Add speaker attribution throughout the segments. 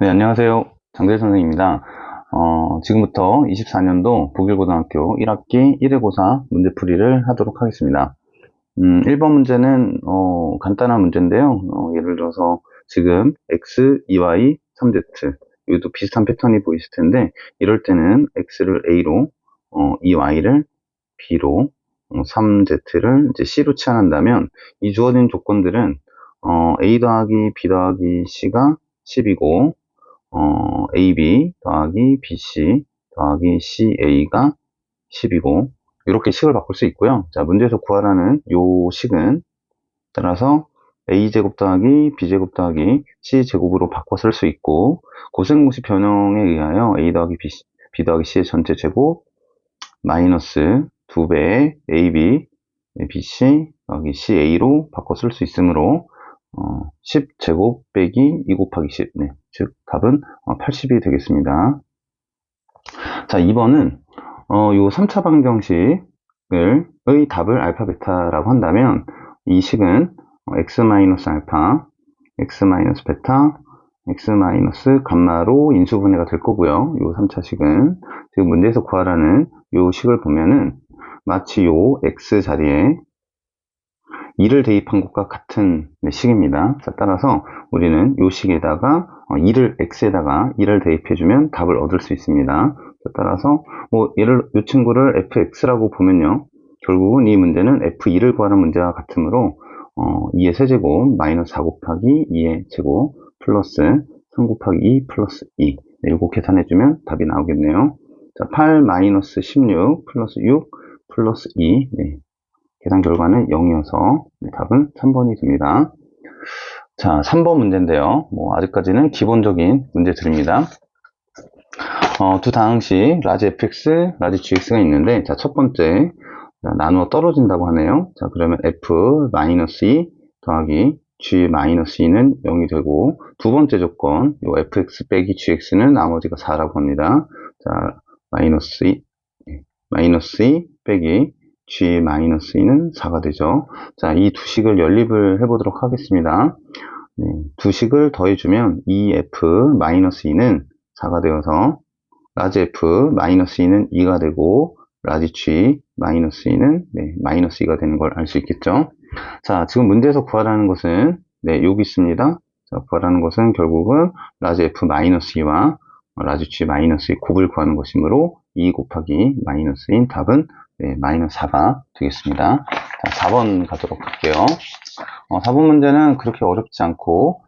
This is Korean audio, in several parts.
Speaker 1: 네, 안녕하세요. 장대 선생입니다. 지금부터 24년도 북일고등학교 1학기 1회고사 문제풀이를 하도록 하겠습니다. 1번 문제는, 간단한 문제인데요. 예를 들어서 지금 X, 2Y, 3Z. 이것도 비슷한 패턴이 보이실 텐데, 이럴 때는 X를 A로, 2Y를 B로, 3Z를 이제 C로 치환한다면, 이 주어진 조건들은, A 더하기 B 더하기 C가 10이고, AB 더하기 BC 더하기 CA가 10이고, 이렇게 식을 바꿀 수 있고요. 자, 문제에서 구하라는 요 식은 따라서 A제곱 더하기 B제곱 더하기 C제곱으로 바꿔 쓸 수 있고, 고생공식 변형에 의하여 A 더하기 B 더하기 C의 전체 제곱 마이너스 2배의 AB, BC 더하기 CA로 바꿔 쓸 수 있으므로 10제곱 빼기 2 곱하기 10, 네, 즉 답은 80이 되겠습니다. 자, 2번은 요 3차 방정식의 답을 알파 베타라고 한다면 이 식은 x-알파, x-베타, x-감마로 인수분해가 될 거고요. 요 3차식은 지금 문제에서 구하라는 요 식을 보면은 마치 요 x 자리에 2를 대입한 것과 같은 식입니다. 자, 따라서 우리는 이 식에다가 2를 x에다가 2를 대입해주면 답을 얻을 수 있습니다. 자, 따라서 이 친구를 fx라고 보면요, 결국은 이 문제는 f2를 구하는 문제와 같으므로 2의 세제곱 마이너스 4 곱하기 2의 제곱 플러스 3 곱하기 2 플러스 2, 네, 이거 계산해주면 답이 나오겠네요. 자, 8 마이너스 16 플러스 6 플러스 2, 네, 계산 결과는 0이어서 답은 3번이 됩니다. 자, 3번 문제인데요. 아직까지는 기본적인 문제들입니다. 두 다항식 라지 fx, 라지 gx가 있는데, 자, 첫 번째 나누어 떨어진다고 하네요. 자, 그러면 f-2 더하기 g-2는 0이 되고, 두 번째 조건 요 fx 빼기 gx는 나머지가 4라고 합니다. 자, 마이너스 2 빼기 g-2는 4가 되죠. 자, 이 두 식을 연립을 해보도록 하겠습니다. 네, 두 식을 더해주면 2f-2는 4가 되어서 라지 f-2는 2가 되고 라지 g-2는 마이너스 2가 되는 걸 알 수 있겠죠. 자, 지금 문제에서 구하라는 것은 여기 있습니다. 자, 구하라는 것은 결국은 라지 f-2와 라지 g-2의 곱을 구하는 것이므로 2 곱하기 마이너스인 답은 마이너스 4가 되겠습니다. 자, 4번 가도록 할게요. 4번 문제는 그렇게 어렵지 않고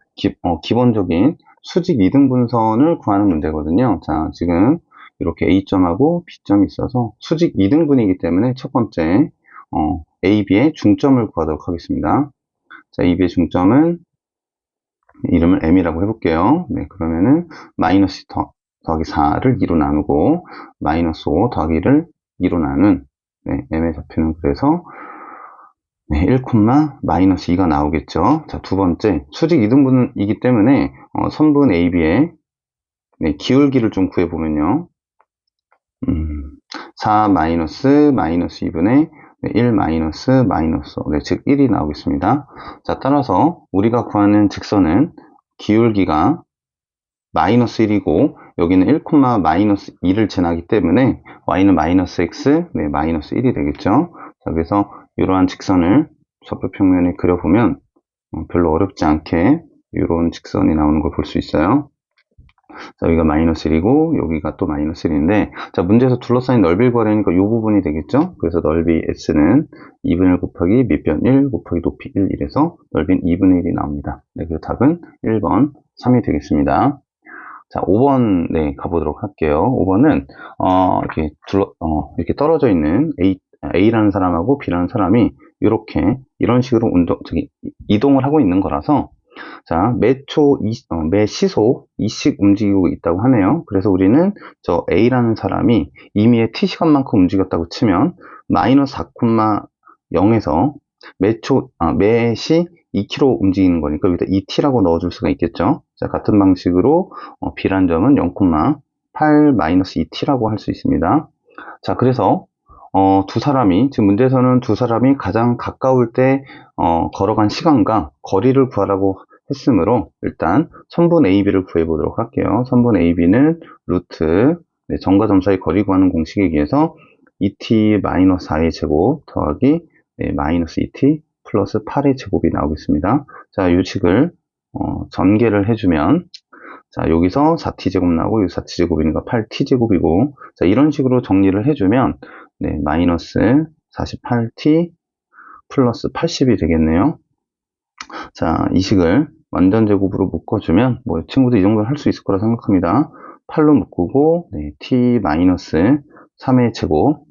Speaker 1: 기본적인 수직 이등분선을 구하는 문제거든요. 자, 지금 이렇게 A점하고 B점이 있어서 수직 이등분이기 때문에 첫 번째 A, B의 중점을 구하도록 하겠습니다. 자, A, B의 중점은 이름을 M이라고 해볼게요. 네, 그러면은 마이너스 더하기 4를 2로 나누고 마이너스 5 더하기 1을 2로 나눈 M의 좌표는 그래서 1, 마이너스 2가 나오겠죠. 자, 두 번째, 수직 이등분이기 때문에 선분 AB의 기울기를 좀 구해보면요. 4 마이너스 2분의 1 마이너스 5, 즉 1이 나오겠습니다. 자, 따라서 우리가 구하는 직선은 기울기가 마이너스 1이고 여기는 1, 마이너스 2를 지나기 때문에 y는 마이너스 x, 마이너스 1이 되겠죠. 자, 그래서 이러한 직선을 좌표평면에 그려보면 별로 어렵지 않게 이런 직선이 나오는 걸 볼 수 있어요. 자, 여기가 마이너스 1이고 여기가 또 마이너스 1인데, 자, 문제에서 둘러싸인 넓이를 구하려니까 이 부분이 되겠죠. 그래서 넓이 s는 2분의 1 곱하기 밑변 1 곱하기 높이 1 이래서 넓이는 2분의 1이 나옵니다. 네, 그래서 답은 1번 3이 되겠습니다. 자, 5번 가보도록 할게요. 5번은 이렇게 떨어져 있는 A라는 사람하고 B라는 사람이 이런 식으로 이동을 하고 있는 거라서, 자, 매 시속 2씩 움직이고 있다고 하네요. 그래서 우리는 저 A라는 사람이 임의의 T시간만큼 움직였다고 치면 마이너스 4,0에서 매시 2km 움직이는 거니까 여기다 2t라고 넣어줄 수가 있겠죠. 자, 같은 방식으로 B란 점은 0,8-2t라고 할 수 있습니다. 자, 그래서 지금 문제에서는 두 사람이 가장 가까울 때 걸어간 시간과 거리를 구하라고 했으므로 일단 선분 AB를 구해보도록 할게요. 선분 AB는 루트 점과 점 사이 거리 구하는 공식에 의해서 2t-4의 제곱 더하기 마이너스 2t 플러스 8의 제곱이 나오겠습니다. 자, 이 식을 전개를 해주면 자, 여기서 4t제곱 나오고, 여기 4t제곱이니까 8t제곱이고, 자, 이런 식으로 정리를 해주면, 마이너스 48t 플러스 80이 되겠네요. 자, 이 식을 완전 제곱으로 묶어주면, 친구도 이 정도는 할 수 있을 거라 생각합니다. 8로 묶고, t 마이너스 3의 제곱,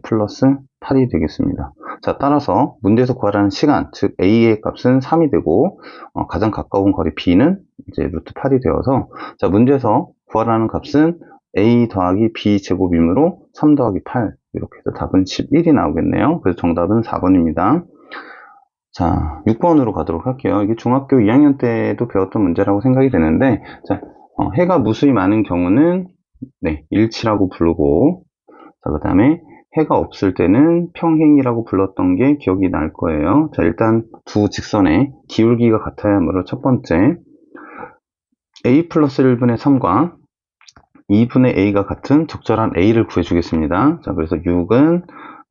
Speaker 1: 플러스 8이 되겠습니다. 자, 따라서 문제에서 구하라는 시간, 즉 a의 값은 3이 되고 가장 가까운 거리 b는 이제 루트 8이 되어서 자, 문제에서 구하라는 값은 a 더하기 b 제곱이므로 3 더하기 8 이렇게 해서 답은 11이 나오겠네요. 그래서 정답은 4번입니다. 자, 6번으로 가도록 할게요. 이게 중학교 2학년 때도 배웠던 문제라고 생각이 되는데 자, 해가 무수히 많은 경우는 일치라고 부르고 자, 그 다음에 해가 없을 때는 평행이라고 불렀던 게 기억이 날 거예요. 자, 일단 두 직선의 기울기가 같아야 하므로 첫 번째 a 플러스 1분의 3과 2분의 a가 같은 적절한 a를 구해주겠습니다. 자, 그래서 6은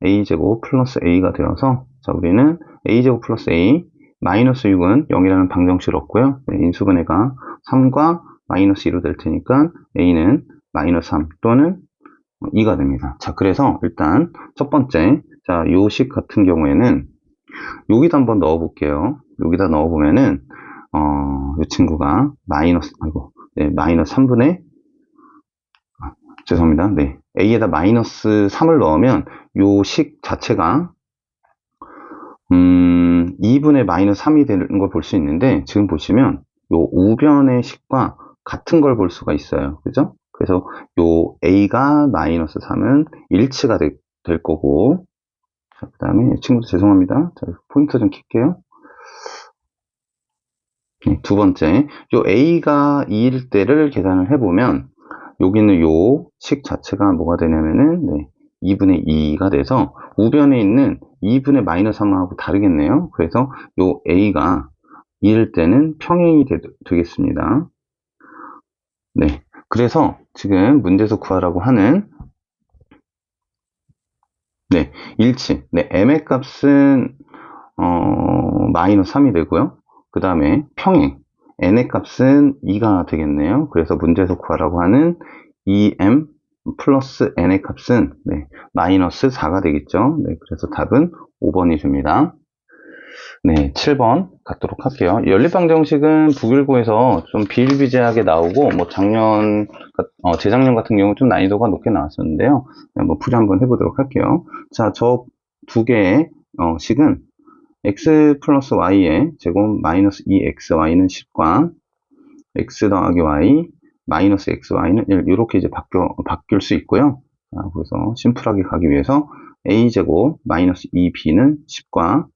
Speaker 1: a제곱 플러스 a가 되어서 자, 우리는 a제곱 플러스 a 마이너스 6은 0이라는 방정식을 얻고요. 인수분해가 3과 마이너스 2로 될 테니까 a는 마이너스 3 또는 2가 됩니다. 자, 그래서 일단 첫 번째, 자, 요 식 같은 경우에는 여기다 한번 넣어 볼게요. 여기다 넣어 보면은 이 친구가 마이너스 3분의 죄송합니다. a에다 마이너스 3을 넣으면 요 식 자체가 2분의 마이너스 3이 되는 걸 볼 수 있는데 지금 보시면 요 우변의 식과 같은 걸 볼 수가 있어요. 그죠? 그래서 요 a가 마이너스 3은 일치가 될 거고 그 다음에 친구들 죄송합니다. 자, 포인트 좀 킬게요. 두 번째, 요 a가 2일 때를 계산을 해보면 여기는 요 식 자체가 뭐가 되냐면은 2분의 2가 돼서 우변에 있는 2분의 마이너스 3하고 다르겠네요. 그래서 요 a가 2일 때는 평행이 되겠습니다. 네. 그래서 지금 문제에서 구하라고 하는 일치. m의 값은 마이너스 3이 되고요. 그 다음에 평행. n의 값은 2가 되겠네요. 그래서 문제에서 구하라고 하는 2m 플러스 n의 값은 마이너스 4가 되겠죠. 그래서 답은 5번이 됩니다. 7번 갖도록 할게요. 연립방정식은 북일고에서 좀 비일비재하게 나오고, 재작년 같은 경우 좀 난이도가 높게 나왔었는데요. 한번 풀이 한번 해보도록 할게요. 자, 저 두 개의 식은 x 플러스 y의 제곱 마이너스 2xy는 10과 x 더하기 y 마이너스 xy는 1 이렇게 이제 바뀔 수 있고요. 자, 그래서 심플하게 가기 위해서 a제곱 마이너스 2b는 10과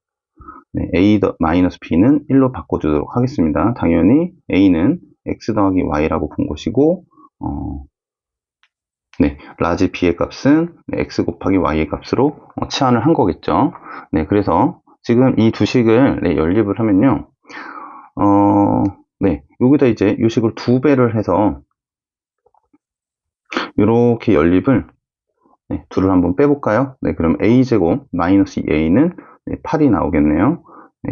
Speaker 1: a 마이너스 b는 1로 바꿔주도록 하겠습니다. 당연히 a는 x 더하기 y라고 본 것이고 라지 b의 값은 x 곱하기 y의 값으로 치환을 한 거겠죠. 그래서 지금 이 두 식을 연립을 하면요. 여기다 이제 이 식을 2배를 해서 이렇게 연립을 둘을 한번 빼볼까요? 그럼 a제곱 마이너스 2a는 8이 나오겠네요.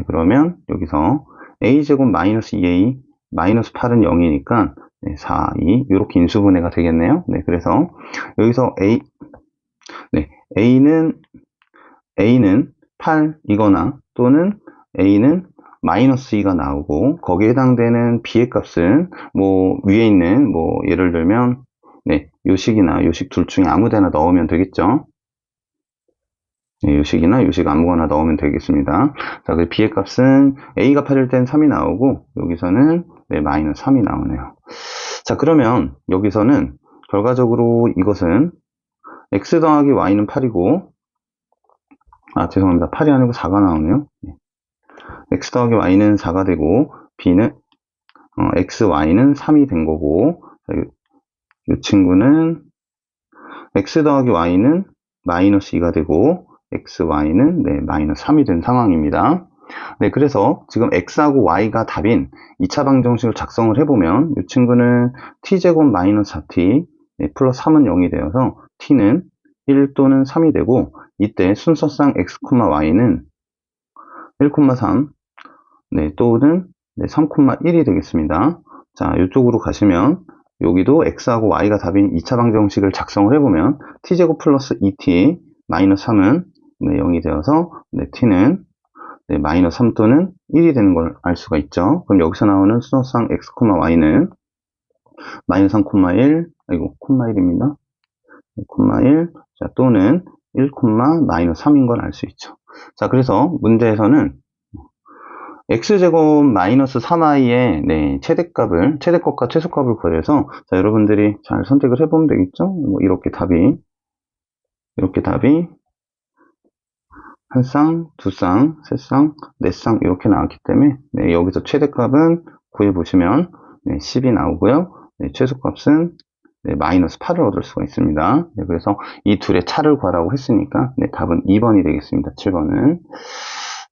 Speaker 1: 그러면 여기서 a제곱 마이너스 2a 마이너스 8은 0이니까 4, 2 이렇게 인수분해가 되겠네요. 그래서 여기서 a는 8이거나 또는 a는 마이너스 2가 나오고 거기에 해당되는 b의 값은 위에 있는 예를 들면 요식이나 요식 둘 중에 아무 데나 넣으면 되겠죠. 요식이나 요식 아무거나 넣으면 되겠습니다. 자, 그 b의 값은 a가 8일 땐 3이 나오고 여기서는 마이너스 3이 나오네요. 자, 그러면 여기서는 결과적으로 이것은 x 더하기 y는 8이고 죄송합니다. 8이 아니고 4가 나오네요. x 더하기 y는 4가 되고 b는 x, y는 3이 된 거고 이 친구는 x 더하기 y는 마이너스 2가 되고 x, y는 마이너스 3이 된 상황입니다. 네, 그래서 지금 x하고 y가 답인 2차 방정식을 작성을 해보면 이 친구는 t제곱 마이너스 4t 플러스 3은 0이 되어서 t는 1 또는 3이 되고, 이때 순서상 x, y는 1,3 네, 또는 3,1이 되겠습니다. 자, 이쪽으로 가시면 여기도 x하고 y가 답인 2차 방정식을 작성을 해보면 t제곱 플러스 2t 마이너스 3은 0이 되어서 t는 마이너스 3 또는 1이 되는 걸 알 수가 있죠. 그럼 여기서 나오는 수소상 x, y는 마이너스 3,1, 아이고, 1입니다. 1, 자, 또는 1, 마이너스 3인 걸 알 수 있죠. 자, 그래서 문제에서는 x제곱 마이너스 3i의 최대값과 최소값을 구해서, 자, 여러분들이 잘 선택을 해보면 되겠죠? 뭐 이렇게 답이 한 쌍, 두 쌍, 세 쌍, 네 쌍 이렇게 나왔기 때문에 여기서 최대값은 구해보시면 10이 나오고요. 최소값은 마이너스 8을 얻을 수가 있습니다. 그래서 이 둘의 차를 구하라고 했으니까 답은 2번이 되겠습니다. 7번은.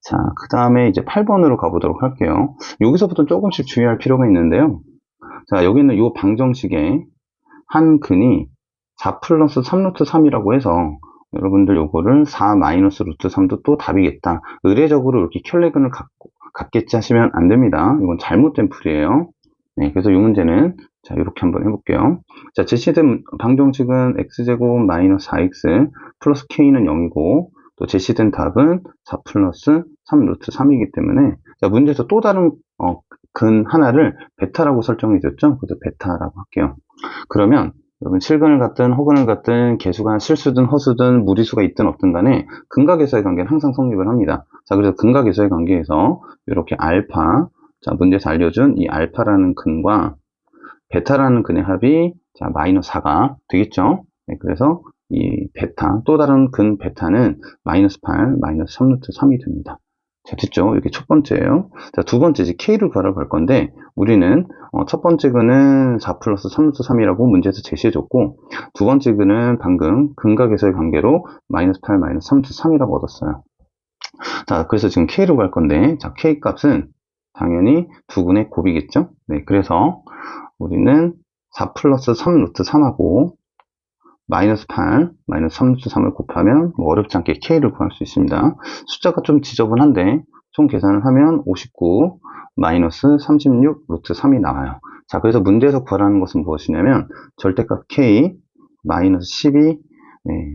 Speaker 1: 자, 그 다음에 이제 8번으로 가보도록 할게요. 여기서부터 조금씩 주의할 필요가 있는데요. 자, 여기는 이 방정식에 한 근이 4 플러스 3 루트 3이라고 해서 여러분들 요거를 4 마이너스 루트 3도 또 답이겠다. 의례적으로 이렇게 켤레근을 갖겠지 하시면 안 됩니다. 이건 잘못된 풀이에요. 네, 그래서 이 문제는 자, 이렇게 한번 해볼게요. 자, 제시된 방정식은 x제곱 마이너스 4x 플러스 k는 0이고, 또 제시된 답은 4 플러스 3 루트 3이기 때문에, 자, 문제에서 또 다른 근 하나를 베타라고 설정해 줬죠. 그래서 베타라고 할게요. 그러면 여러분 실근을 갖든 허근을 갖든 개수가 실수든 허수든 무리수가 있든 없든 간에 근각에서의 관계는 항상 성립을 합니다. 자, 그래서 근각에서의 관계에서 이렇게 알파, 자, 문제에서 알려준 이 알파라는 근과 베타라는 근의 합이 자, 마이너스 4가 되겠죠. 네, 그래서 이 베타, 또 다른 근 베타는 마이너스 8, 마이너스 3 루트 3이 됩니다. 자, 됐죠? 이게 첫 번째예요. 자, 두 번째 이제 K를 구하러 갈 건데, 우리는 첫 번째 근은 4 플러스 3 루트 3이라고 문제에서 제시해줬고, 두 번째 근은 방금 근각에서의 관계로 마이너스 8, 마이너스 3 루트 3이라고 얻었어요. 자, 그래서 지금 K를 구할 건데, 자, K 값은 당연히 두 근의 곱이겠죠? 네, 그래서 우리는 4 플러스 3 루트 3하고 마이너스 8, 마이너스 3 루트 3을 곱하면 뭐 어렵지 않게 K를 구할 수 있습니다. 숫자가 좀 지저분한데 총 계산을 하면 59 마이너스 36 루트 3이 나와요. 자, 그래서 문제에서 구하라는 것은 무엇이냐면 절대값 K 마이너스 12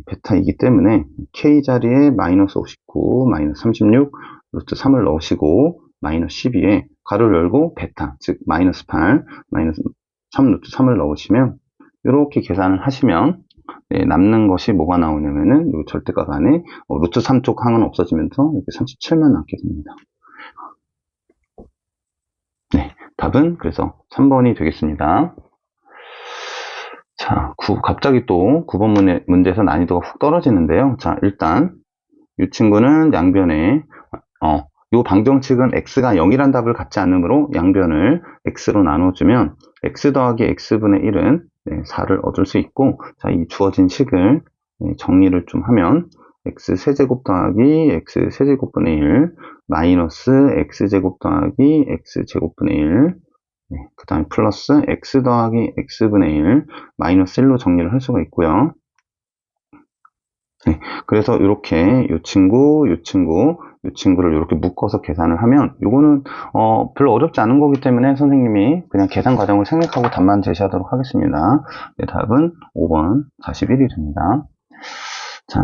Speaker 1: 베타이기 때문에 K 자리에 마이너스 59 마이너스 36 루트 3을 넣으시고 마이너스 12에 가로를 열고 베타, 즉 마이너스 8 마이너스 3 루트 3을 넣으시면 이렇게 계산을 하시면 남는 것이 뭐가 나오냐면은 이 절대값 안에 루트 3 쪽 항은 없어지면서 이렇게 37만 남게 됩니다. 네, 답은 그래서 3번이 되겠습니다. 자, 갑자기 또 9번 문제에서 난이도가 훅 떨어지는데요. 자, 일단 이 친구는 양변에 이 방정식은 x가 0이란 답을 갖지 않으므로 양변을 x로 나눠주면 x 더하기 x분의 1은 4를 얻을 수 있고, 자, 이 주어진 식을 정리를 좀 하면 x 세제곱 더하기 x 세제곱분의 1 마이너스 x제곱 더하기 x제곱분의 1 그 다음에 플러스 x 더하기 x분의 1 마이너스 1로 정리를 할 수가 있고요. 네, 그래서 이렇게 이 친구를 이렇게 묶어서 계산을 하면 이거는 별로 어렵지 않은 거기 때문에 선생님이 그냥 계산 과정을 생략하고 답만 제시하도록 하겠습니다. 네, 답은 5번 41이 됩니다. 자,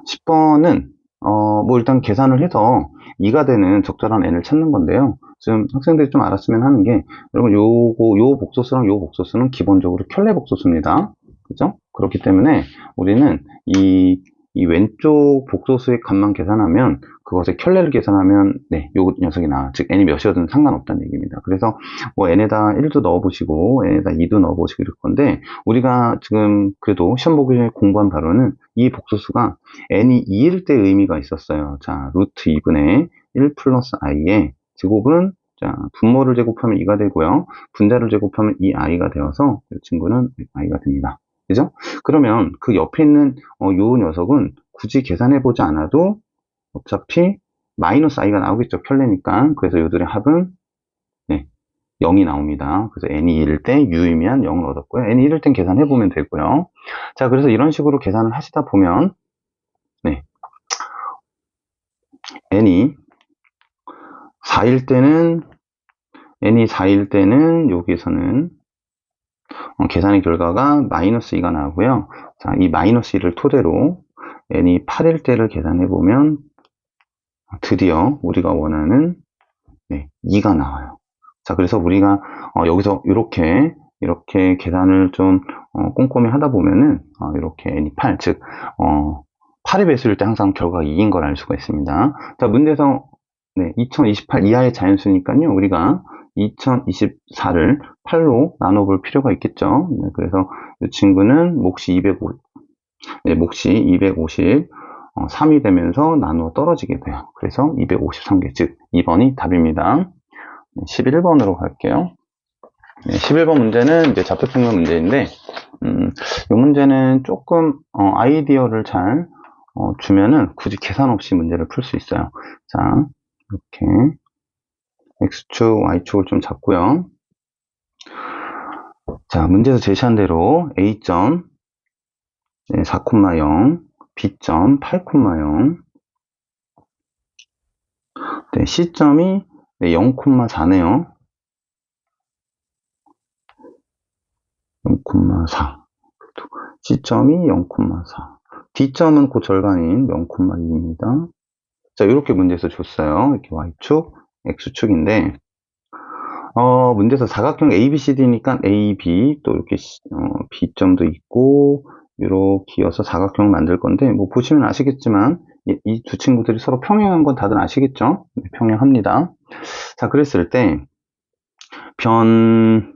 Speaker 1: 10번은 뭐 일단 계산을 해서 2가 되는 적절한 n을 찾는 건데요. 지금 학생들이 좀 알았으면 하는 게, 여러분 요 복소수랑 요 복소수는 기본적으로 켤레 복소수입니다. 그죠? 그렇기 때문에 우리는 이 왼쪽 복소수의 값만 계산하면 그것의 켤레를 계산하면 요 녀석이 나와. 즉 n이 몇이어든 상관없다는 얘기입니다. 그래서 뭐 n에다 1도 넣어보시고 n에다 2도 넣어보시고 이럴 건데, 우리가 지금 그래도 시험 보기 전에 공부한 바로는 이 복소수가 n이 2일 때 의미가 있었어요. 자, 루트 2분의 1 플러스 i의 제곱은 자, 분모를 제곱하면 2가 되고요. 분자를 제곱하면 2i가 되어서 이 친구는 i가 됩니다. 그죠? 그러면 그 옆에 있는 요 녀석은 굳이 계산해보지 않아도 어차피 마이너스 i가 나오겠죠. 켤레니까. 그래서 요들의 합은, 네, 0이 나옵니다. 그래서 n이 1일 때 u이면 0을 얻었고요. n이 1일 땐 계산해보면 되고요. 자, 그래서 이런 식으로 계산을 하시다 보면, 네, n이 4일 때는, 여기서는, 계산의 결과가 마이너스 2가 나오고요. 자, 이 마이너스 2를 토대로 n이 8일 때를 계산해보면, 드디어 우리가 원하는, 네, 2가 나와요. 자, 그래서 우리가 여기서 이렇게 계산을 좀 꼼꼼히 하다 보면은 이렇게 n이 8, 즉 8의 배수일 때 항상 결과가 2인 걸 알 수가 있습니다. 자, 문제에서 네, 2028 이하의 자연수니까요. 우리가 2024를 8로 나눠볼 필요가 있겠죠. 네, 그래서 이 친구는 몫이 250, 네, 몫이 250 3이 되면서 나누어 떨어지게 돼요. 그래서 253개, 즉 2번이 답입니다. 11번으로 갈게요. 네, 11번 문제는 이제 좌표평면 문제인데, 이 문제는 조금 아이디어를 잘 주면은 굳이 계산 없이 문제를 풀 수 있어요. 자, 이렇게 x축, y축을 좀 잡고요. 자, 문제에서 제시한 대로 a점 4,0, b점 8,0, 네, c점이 0,4네요. 0,4. C점이 0,4. D점은 그 절반인 0,2입니다. 자, 이렇게 문제에서 줬어요. 이렇게 Y축, X축인데, 문제에서 사각형 ABCD니까 AB, 또 이렇게, B점도 있고, 이렇게 이어서 사각형을 만들 건데, 뭐, 보시면 아시겠지만, 이 두 친구들이 서로 평행한 건 다들 아시겠죠? 네, 평행합니다. 자, 그랬을 때, 변,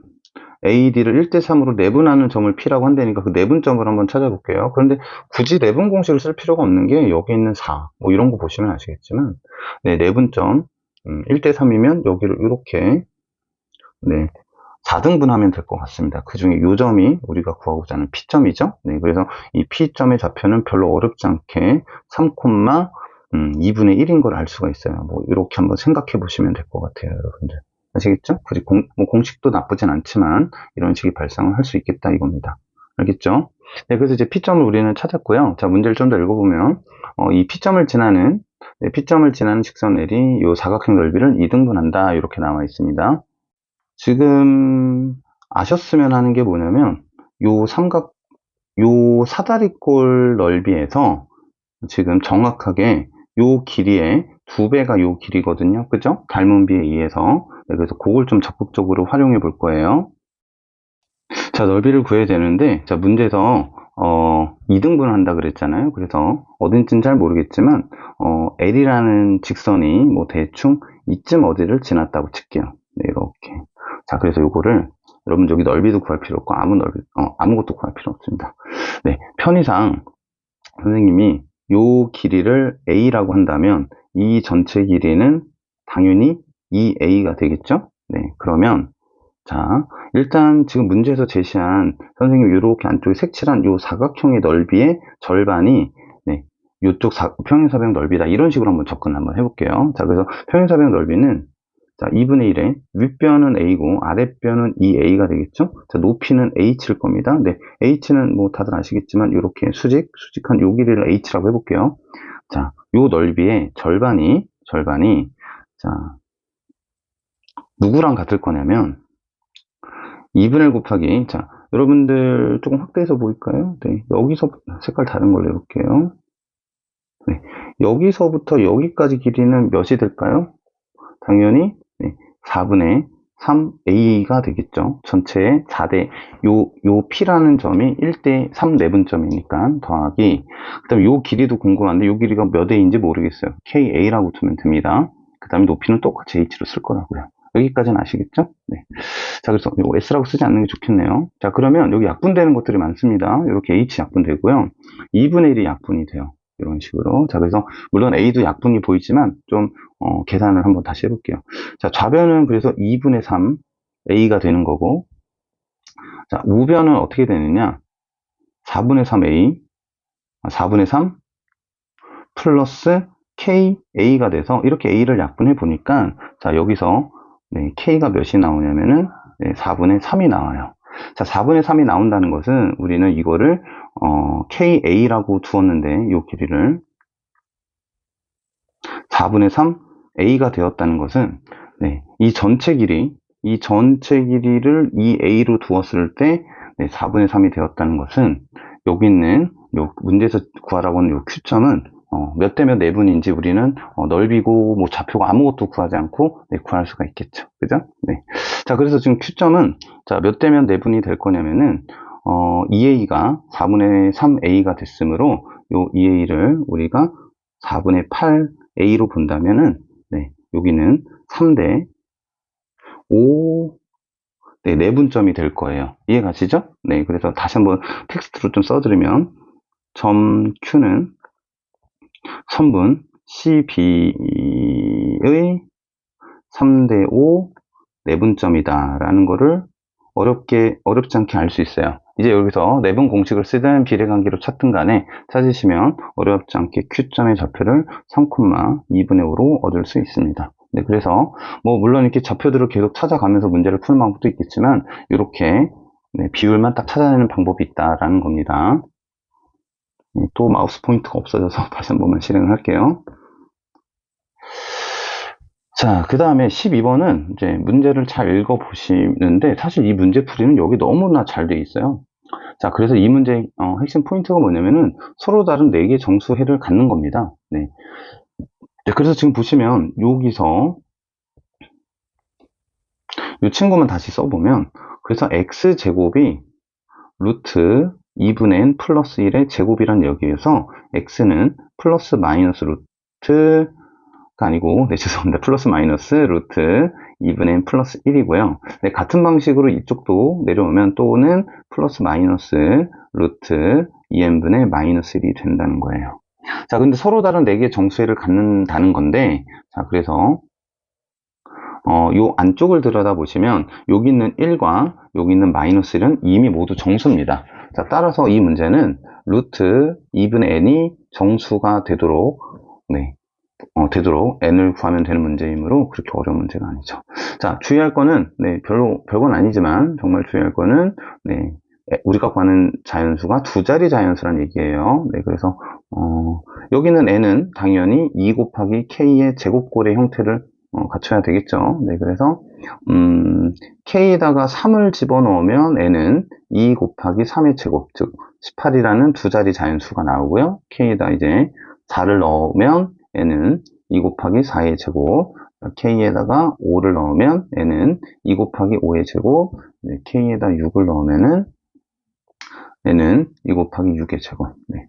Speaker 1: AD를 1대3으로 내분하는 점을 P라고 한다니까 그 내분점을 한번 찾아볼게요. 그런데 굳이 내분 공식을 쓸 필요가 없는 게 여기 있는 4, 뭐 이런 거 보시면 아시겠지만, 네, 내분점 1대3이면 여기를 이렇게 네, 4등분하면 될 것 같습니다. 그 중에 이 점이 우리가 구하고자 하는 P점이죠. 네, 그래서 이 P점의 좌표는 별로 어렵지 않게 3, 2분의 1인 걸 알 수가 있어요. 뭐 이렇게 한번 생각해 보시면 될 것 같아요, 여러분들. 아시겠죠? 굳이 공식도 나쁘진 않지만 이런 식의 발상을 할 수 있겠다 이겁니다. 알겠죠? 네, 그래서 이제 P점을 우리는 찾았고요. 자, 문제를 좀 더 읽어보면 이 P점을 지나는 직선 L이 이 사각형 넓이를 2등분한다 이렇게 나와 있습니다. 지금 아셨으면 하는 게 뭐냐면 요 사다리꼴 넓이에서 지금 정확하게 요 길이의 2배가 요 길이거든요. 그죠? 닮은 비에 의해서. 네, 그래서 그걸 좀 적극적으로 활용해 볼 거예요. 자, 넓이를 구해야 되는데, 자, 문제에서, 2등분을 한다 그랬잖아요. 그래서, 어딘지는 잘 모르겠지만, L이라는 직선이 뭐 대충 이쯤 어디를 지났다고 칠게요. 네, 이렇게. 자, 그래서 요거를, 여러분 여기 넓이도 구할 필요 없고, 아무것도 구할 필요 없습니다. 네, 편의상, 선생님이 요 길이를 A라고 한다면 이 전체 길이는 당연히 2A가 되겠죠? 네, 그러면 자, 일단 지금 문제에서 제시한 선생님 이렇게 안쪽에 색칠한 요 사각형의 넓이의 절반이 네, 요쪽 평행사변 넓이다. 이런 식으로 한번 접근 한번 해볼게요. 자, 그래서 평행사변 넓이는 자, 2분의 1에 윗변은 A고 아랫변은 2A가 되겠죠? 자, 높이는 H일 겁니다. 네, H는 뭐 다들 아시겠지만 이렇게 수직한 요 길이를 H라고 해볼게요. 자, 요 넓이의 절반이 자, 누구랑 같을 거냐면 2분의 1 곱하기 자, 여러분들 조금 확대해서 보일까요? 네, 여기서 색깔 다른 걸로 해볼게요. 네, 여기서부터 여기까지 길이는 몇이 될까요? 당연히 네, 4분의 3a가 되겠죠. 전체의 4대 요 p라는 점이 1대 3 내분점이니까 더하기 그 다음에 요 길이도 궁금한데 요 길이가 몇 a인지 모르겠어요. ka라고 두면 됩니다. 그 다음에 높이는 똑같이 h로 쓸 거라고요. 여기까지는 아시겠죠? 네. 자, 그래서 요 s라고 쓰지 않는 게 좋겠네요. 자, 그러면 여기 약분되는 것들이 많습니다. 이렇게 h 약분되고요. 2분의 1이 약분이 돼요. 이런 식으로. 자, 그래서 물론 a도 약분이 보이지만 좀 계산을 한번 다시 해볼게요. 자, 좌변은 그래서 2분의 3 a가 되는 거고, 자, 우변은 어떻게 되느냐? 4분의 3 a, 4분의 3 플러스 KA가 돼서 이렇게 A를 약분해 보니까 자 여기서 네, K가 몇이 나오냐면은 네, 4분의 3이 나와요. 자 4분의 3이 나온다는 것은 우리는 이거를 KA라고 두었는데 이 길이를 4분의 3 A가 되었다는 것은 네, 이 전체 길이를 이 A로 두었을 때 네, 4분의 3이 되었다는 것은 여기 있는 요 문제에서 구하라고 하는 요 Q점은 몇 대 몇 내분인지 우리는 넓이고 뭐 좌표가 아무것도 구하지 않고 네, 구할 수가 있겠죠. 그죠? 네. 자, 그래서 지금 Q점은 자, 몇 대 몇 내분이 될 거냐면은 2A가 4분의 3A가 됐으므로 요 2A를 우리가 4분의 8A로 본다면은 네, 여기는 3대 5 네, 내분점이 될 거예요. 이해가시죠? 네, 그래서 다시 한번 텍스트로 좀 써드리면 점 Q는 선분 CB의 3대 5 내분점이다 라는 거를 어렵지 않게 알 수 있어요. 이제 여기서 내분 공식을 쓰든 비례관계로 찾든 간에 찾으시면 어렵지 않게 Q점의 좌표를 3,2분의 5로 얻을 수 있습니다. 네, 그래서 뭐 물론 이렇게 좌표들을 계속 찾아가면서 문제를 푸는 방법도 있겠지만 이렇게 네, 비율만 딱 찾아내는 방법이 있다라는 겁니다. 또 마우스 포인터가 없어져서 다시 한 번만 실행을 할게요. 자, 그 다음에 12번은 이제 문제를 잘 읽어보시는데 사실 이 문제 풀이는 여기 너무나 잘 돼 있어요. 자, 그래서 이 문제의 핵심 포인트가 뭐냐면은 서로 다른 4개의 정수해를 갖는 겁니다. 네. 네, 그래서 지금 보시면 여기서 이 친구만 다시 써보면 그래서 x제곱이 루트 2분의 n 플러스 1의 제곱이란 여기에서 x는 플러스 마이너스 루트가 아니고 네 죄송합니다. 플러스 마이너스 루트 2분의 n 플러스 1이고요. 네, 같은 방식으로 이쪽도 내려오면 또는 플러스 마이너스 루트 2n분의 마이너스 1이 된다는 거예요. 자, 근데 서로 다른 4개의 정수해를 갖는다는 건데 자, 그래서 요 안쪽을 들여다보시면 여기 있는 1과 여기 있는 마이너스 1은 이미 모두 정수입니다. 자, 따라서 이 문제는 루트 2분의 n이 정수가 되도록 네, 되도록 n을 구하면 되는 문제이므로 그렇게 어려운 문제가 아니죠. 자, 주의할 거는 네, 별건 아니지만 정말 주의할 거는 네, 우리가 구하는 자연수가 두 자리 자연수란 얘기예요. 네, 그래서 여기는 n은 당연히 2 곱하기 k의 제곱꼴의 형태를 갖춰야 되겠죠. 네, 그래서 k에다가 3을 집어넣으면 n은 2 곱하기 3의 제곱, 즉 18이라는 두 자리 자연수가 나오고요. k에다 이제 4를 넣으면 n은 2 곱하기 4의 제곱, k에다가 5를 넣으면 n은 2 곱하기 5의 제곱, 네, k에다 6을 넣으면은 n은 2 곱하기 6의 제곱, 네,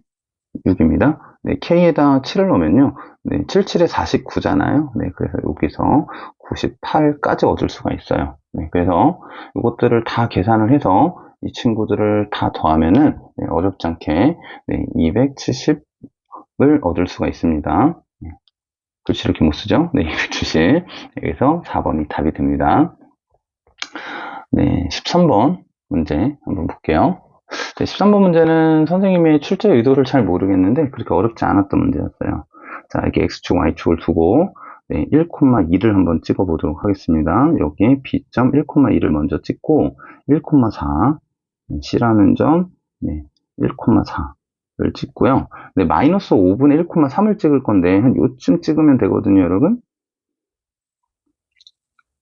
Speaker 1: 6입니다. 네, k에다 7을 넣으면요, 네, 7, 7에 49잖아요. 네, 그래서 여기서 98까지 얻을 수가 있어요. 네, 그래서 이것들을 다 계산을 해서 이 친구들을 다 더하면은 네, 어렵지 않게 네, 270을 얻을 수가 있습니다. 네, 글씨를 이렇게 못 쓰죠? 네, 270. 여기서 4번이 답이 됩니다. 네, 13번 문제 한번 볼게요. 네, 13번 문제는 선생님의 출제 의도를 잘 모르겠는데 그렇게 어렵지 않았던 문제였어요. 자, 이렇게 X축, Y축을 두고 네, 1,2를 한번 찍어 보도록 하겠습니다. 여기에 B점 1,2를 먼저 찍고 1,4 C라는 점 네, 1,4를 찍고요. 네, 마이너스 5분의 1,3을 찍을 건데 한 요쯤 찍으면 되거든요, 여러분.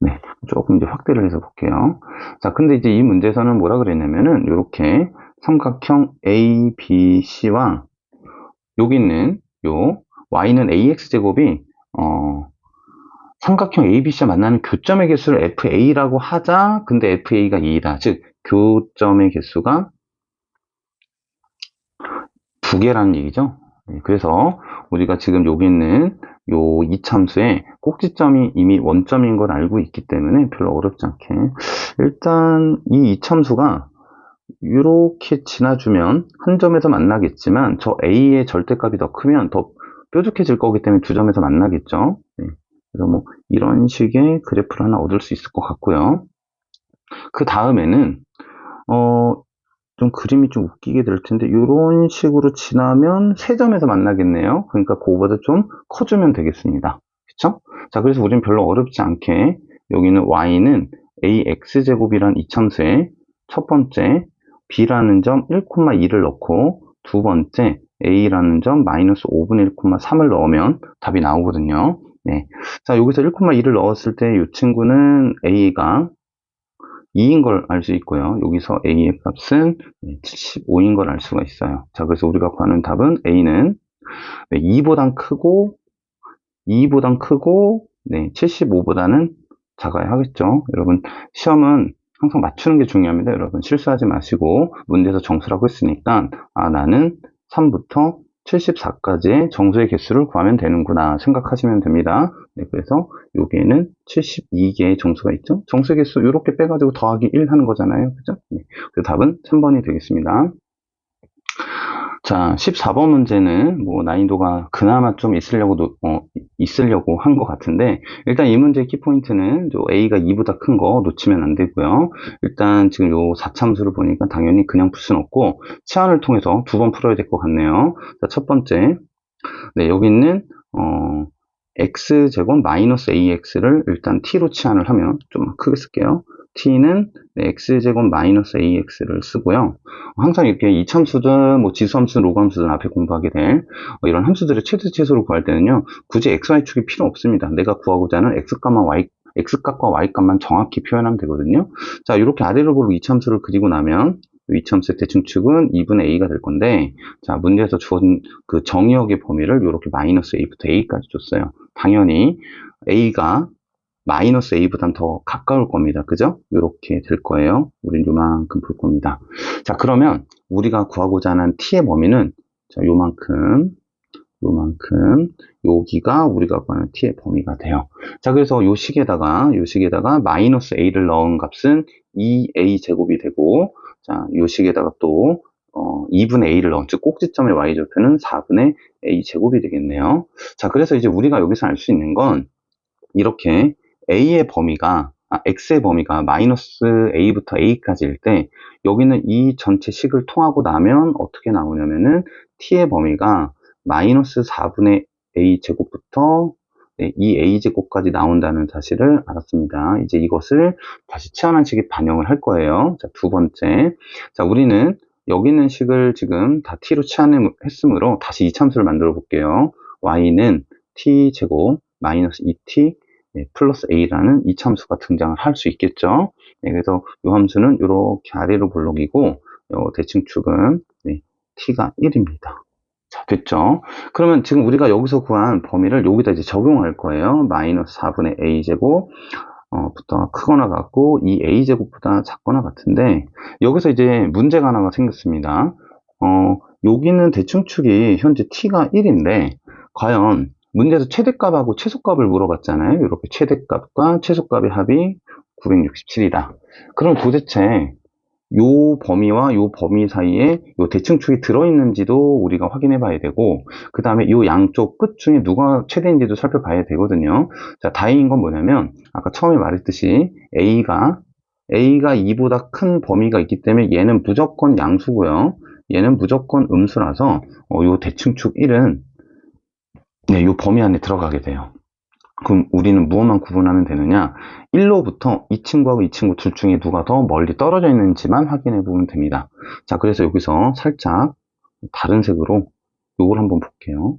Speaker 1: 네, 조금 이제 확대를 해서 볼게요. 자, 근데 이제 이 문제에서는 뭐라 그랬냐면은 이렇게 삼각형 ABC와 여기 있는 요 y는 ax제곱이 삼각형 ABC와 만나는 교점의 개수를 FA라고 하자. 근데 FA가 2다. 즉 교점의 개수가 2개라는 얘기죠. 네, 그래서 우리가 지금 여기 있는 요 이참수의 꼭지점이 이미 원점인 걸 알고 있기 때문에 별로 어렵지 않게 일단 이 이참수가 이렇게 지나주면 한 점에서 만나겠지만 저 A의 절대값이 더 크면 더 뾰족해질 거기 때문에 두 점에서 만나겠죠. 네. 그래서 뭐 이런 식의 그래프를 하나 얻을 수 있을 것 같고요. 그 다음에는 좀 그림이 좀 웃기게 될 텐데, 이런 식으로 지나면 세 점에서 만나겠네요. 그러니까 그거보다 좀 커주면 되겠습니다. 그쵸? 자, 그래서 우리는 별로 어렵지 않게, 여기는 y는 ax제곱이란 이참수에 첫 번째 b라는 점 1,2를 넣고, 두 번째 a라는 점 마이너스 5분의 1,3을 넣으면 답이 나오거든요. 네. 자, 여기서 1,2를 넣었을 때 이 친구는 a가 2인 걸 알 수 있고요. 여기서 a의 값은 75인 걸 알 수가 있어요. 자, 그래서 우리가 구하는 답은 a는 2보단 크고 75보다는 작아야 하겠죠. 여러분, 시험은 항상 맞추는 게 중요합니다. 여러분, 실수하지 마시고 문제에서 정수라고 했으니까 나는 3부터 74까지의 정수의 개수를 구하면 되는구나 생각하시면 됩니다. 네, 그래서 여기에는 72개의 정수가 있죠. 정수의 개수 이렇게 빼가지고 더하기 1 하는 거잖아요. 그죠? 네, 그래서 답은 3번이 되겠습니다. 자, 14번 문제는 뭐 난이도가 그나마 좀 있으려고 한 것 같은데, 일단 이 문제의 키포인트는 a가 2보다 큰 거 놓치면 안 되고요. 일단 지금 요 4참수를 보니까 당연히 그냥 풀 수는 없고 치환을 통해서 두 번 풀어야 될 것 같네요. 자, 첫 번째, 네, 여기 있는 x제곱 마이너스 ax를 일단 t로 치환을 하면, 좀 크게 쓸게요. t는 x제곱 마이너스 ax를 쓰고요. 항상 이렇게 이참수든 뭐 지수함수든 로그함수든 앞에 공부하게 될 이런 함수들의 최대 최소를 구할 때는요, 굳이 xy축이 필요 없습니다. 내가 구하고자 하는 x값과 y값만 정확히 표현하면 되거든요. 자, 이렇게 아래로 보고 이참수를 그리고 나면 이참수의 대칭축은 2분의 a가 될 건데, 자, 문제에서 주어진 그 정의역의 범위를 이렇게 마이너스 a부터 a까지 줬어요. 당연히 a가 마이너스 a보단 더 가까울 겁니다. 그죠? 이렇게 될 거예요. 우린 요만큼 볼 겁니다. 자, 그러면 우리가 구하고자 하는 t의 범위는 자, 요만큼, 여기가 우리가 구하는 t의 범위가 돼요. 자, 그래서 요 식에다가 마이너스 a를 넣은 값은 2a 제곱이 되고, 자, 요 식에다가 또 2분의 a를 넣은, 즉 꼭지점의 y좌표는 4분의 a 제곱이 되겠네요. 자, 그래서 이제 우리가 여기서 알 수 있는 건 이렇게 x의 범위가 마이너스 a부터 a까지일 때, 여기는 이 전체 식을 통하고 나면 어떻게 나오냐면은 t의 범위가 마이너스 4분의 a 제곱부터 2a 제곱까지 나온다는 사실을 알았습니다. 이제 이것을 다시 치환한 식에 반영을 할 거예요. 자, 두 번째. 자, 우리는 여기 있는 식을 지금 다 t로 치환했으므로 다시 이참수를 만들어 볼게요. y는 t 제곱 마이너스 2t 플러스 a라는 이참수가 등장을 할 수 있겠죠. 네, 그래서 이 함수는 이렇게 아래로 볼록이고, 대칭축은 t가 1입니다. 자, 됐죠? 그러면 지금 우리가 여기서 구한 범위를 여기다 이제 적용할 거예요. 마이너스 4분의 a제곱 부터 크거나 같고, 이 a제곱보다 작거나 같은데, 여기서 이제 문제가 하나가 생겼습니다. 여기는 대칭축이 현재 t가 1인데, 과연 문제에서 최대값하고 최소값을 물어봤잖아요. 이렇게 최대값과 최소값의 합이 967이다. 그럼 도대체 요 범위와 요 범위 사이에 요 대칭축이 들어있는지도 우리가 확인해 봐야 되고, 그 다음에 요 양쪽 끝 중에 누가 최대인지도 살펴봐야 되거든요. 자, 다행인 건 뭐냐면 아까 처음에 말했듯이 A가 2보다 큰 범위가 있기 때문에 얘는 무조건 양수고요. 얘는 무조건 음수라서 요 대칭축 1은 요 범위 안에 들어가게 돼요. 그럼 우리는 무엇만 구분하면 되느냐? 1로부터 이 친구하고 이 친구 둘 중에 누가 더 멀리 떨어져 있는지만 확인해 보면 됩니다. 자, 그래서 여기서 살짝 다른 색으로 요걸 한번 볼게요.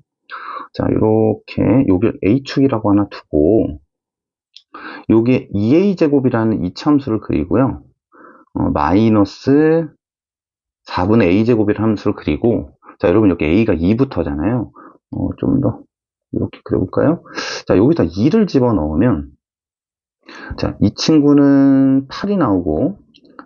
Speaker 1: 자, 이렇게 요게 A축이라고 하나 두고, 요게 2A제곱이라는 이참수를 그리고요. 마이너스 4분의 A제곱이라는 함수를 그리고, 자, 여러분 여기 A가 2부터잖아요. 좀 더 이렇게 그려볼까요? 자, 여기다 2를 집어넣으면, 자, 이 친구는 8이 나오고,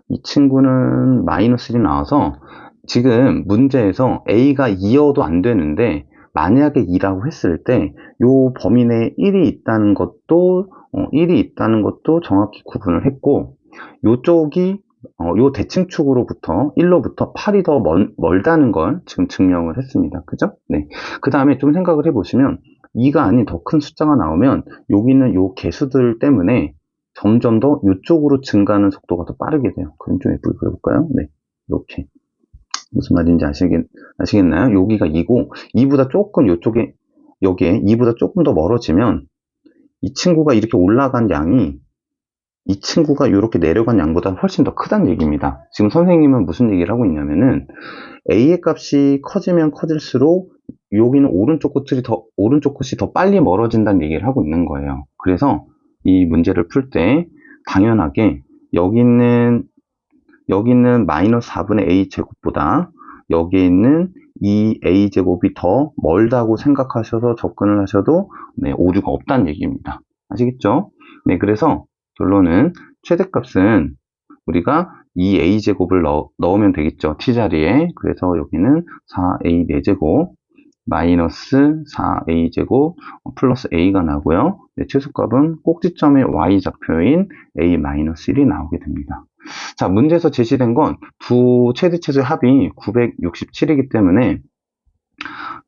Speaker 1: 이 친구는 마이너스 1이 나와서, 지금 문제에서 A가 2여도 안 되는데, 만약에 2라고 했을 때, 요 범위 내에 1이 있다는 것도 정확히 구분을 했고, 요쪽이, 요 대칭축으로부터, 1로부터 8이 더 멀다는 걸 지금 증명을 했습니다. 그죠? 네. 그 다음에 좀 생각을 해보시면, 2가 아닌 더 큰 숫자가 나오면 여기는 요 개수들 때문에 점점 더 이쪽으로 증가하는 속도가 더 빠르게 돼요. 그럼 좀 예쁘게 그려볼까요? 네, 이렇게. 무슨 말인지 아시겠나요? 여기가 2고, 2보다 조금 요쪽에, 여기에 2보다 조금 더 멀어지면, 이 친구가 이렇게 올라간 양이, 이 친구가 이렇게 내려간 양보다 훨씬 더 크다는 얘기입니다. 지금 선생님은 무슨 얘기를 하고 있냐면은, A의 값이 커지면 커질수록, 여기는 오른쪽 끝이 더 빨리 멀어진다는 얘기를 하고 있는 거예요. 그래서 이 문제를 풀 때, 당연하게, 여기 있는 마이너스 4분의 a 제곱보다 여기에 있는 이 a 제곱이 더 멀다고 생각하셔서 접근을 하셔도 네, 오류가 없다는 얘기입니다. 아시겠죠? 네, 그래서 결론은 최대값은 우리가 이 a 제곱을 넣으면 되겠죠. t자리에. 그래서 여기는 4a 4제곱 마이너스 4a제곱 플러스 a가 나고요. 네, 최소값은 꼭지점의 y좌표인 a-1이 나오게 됩니다. 자, 문제에서 제시된 건 두 최대체수의 합이 967이기 때문에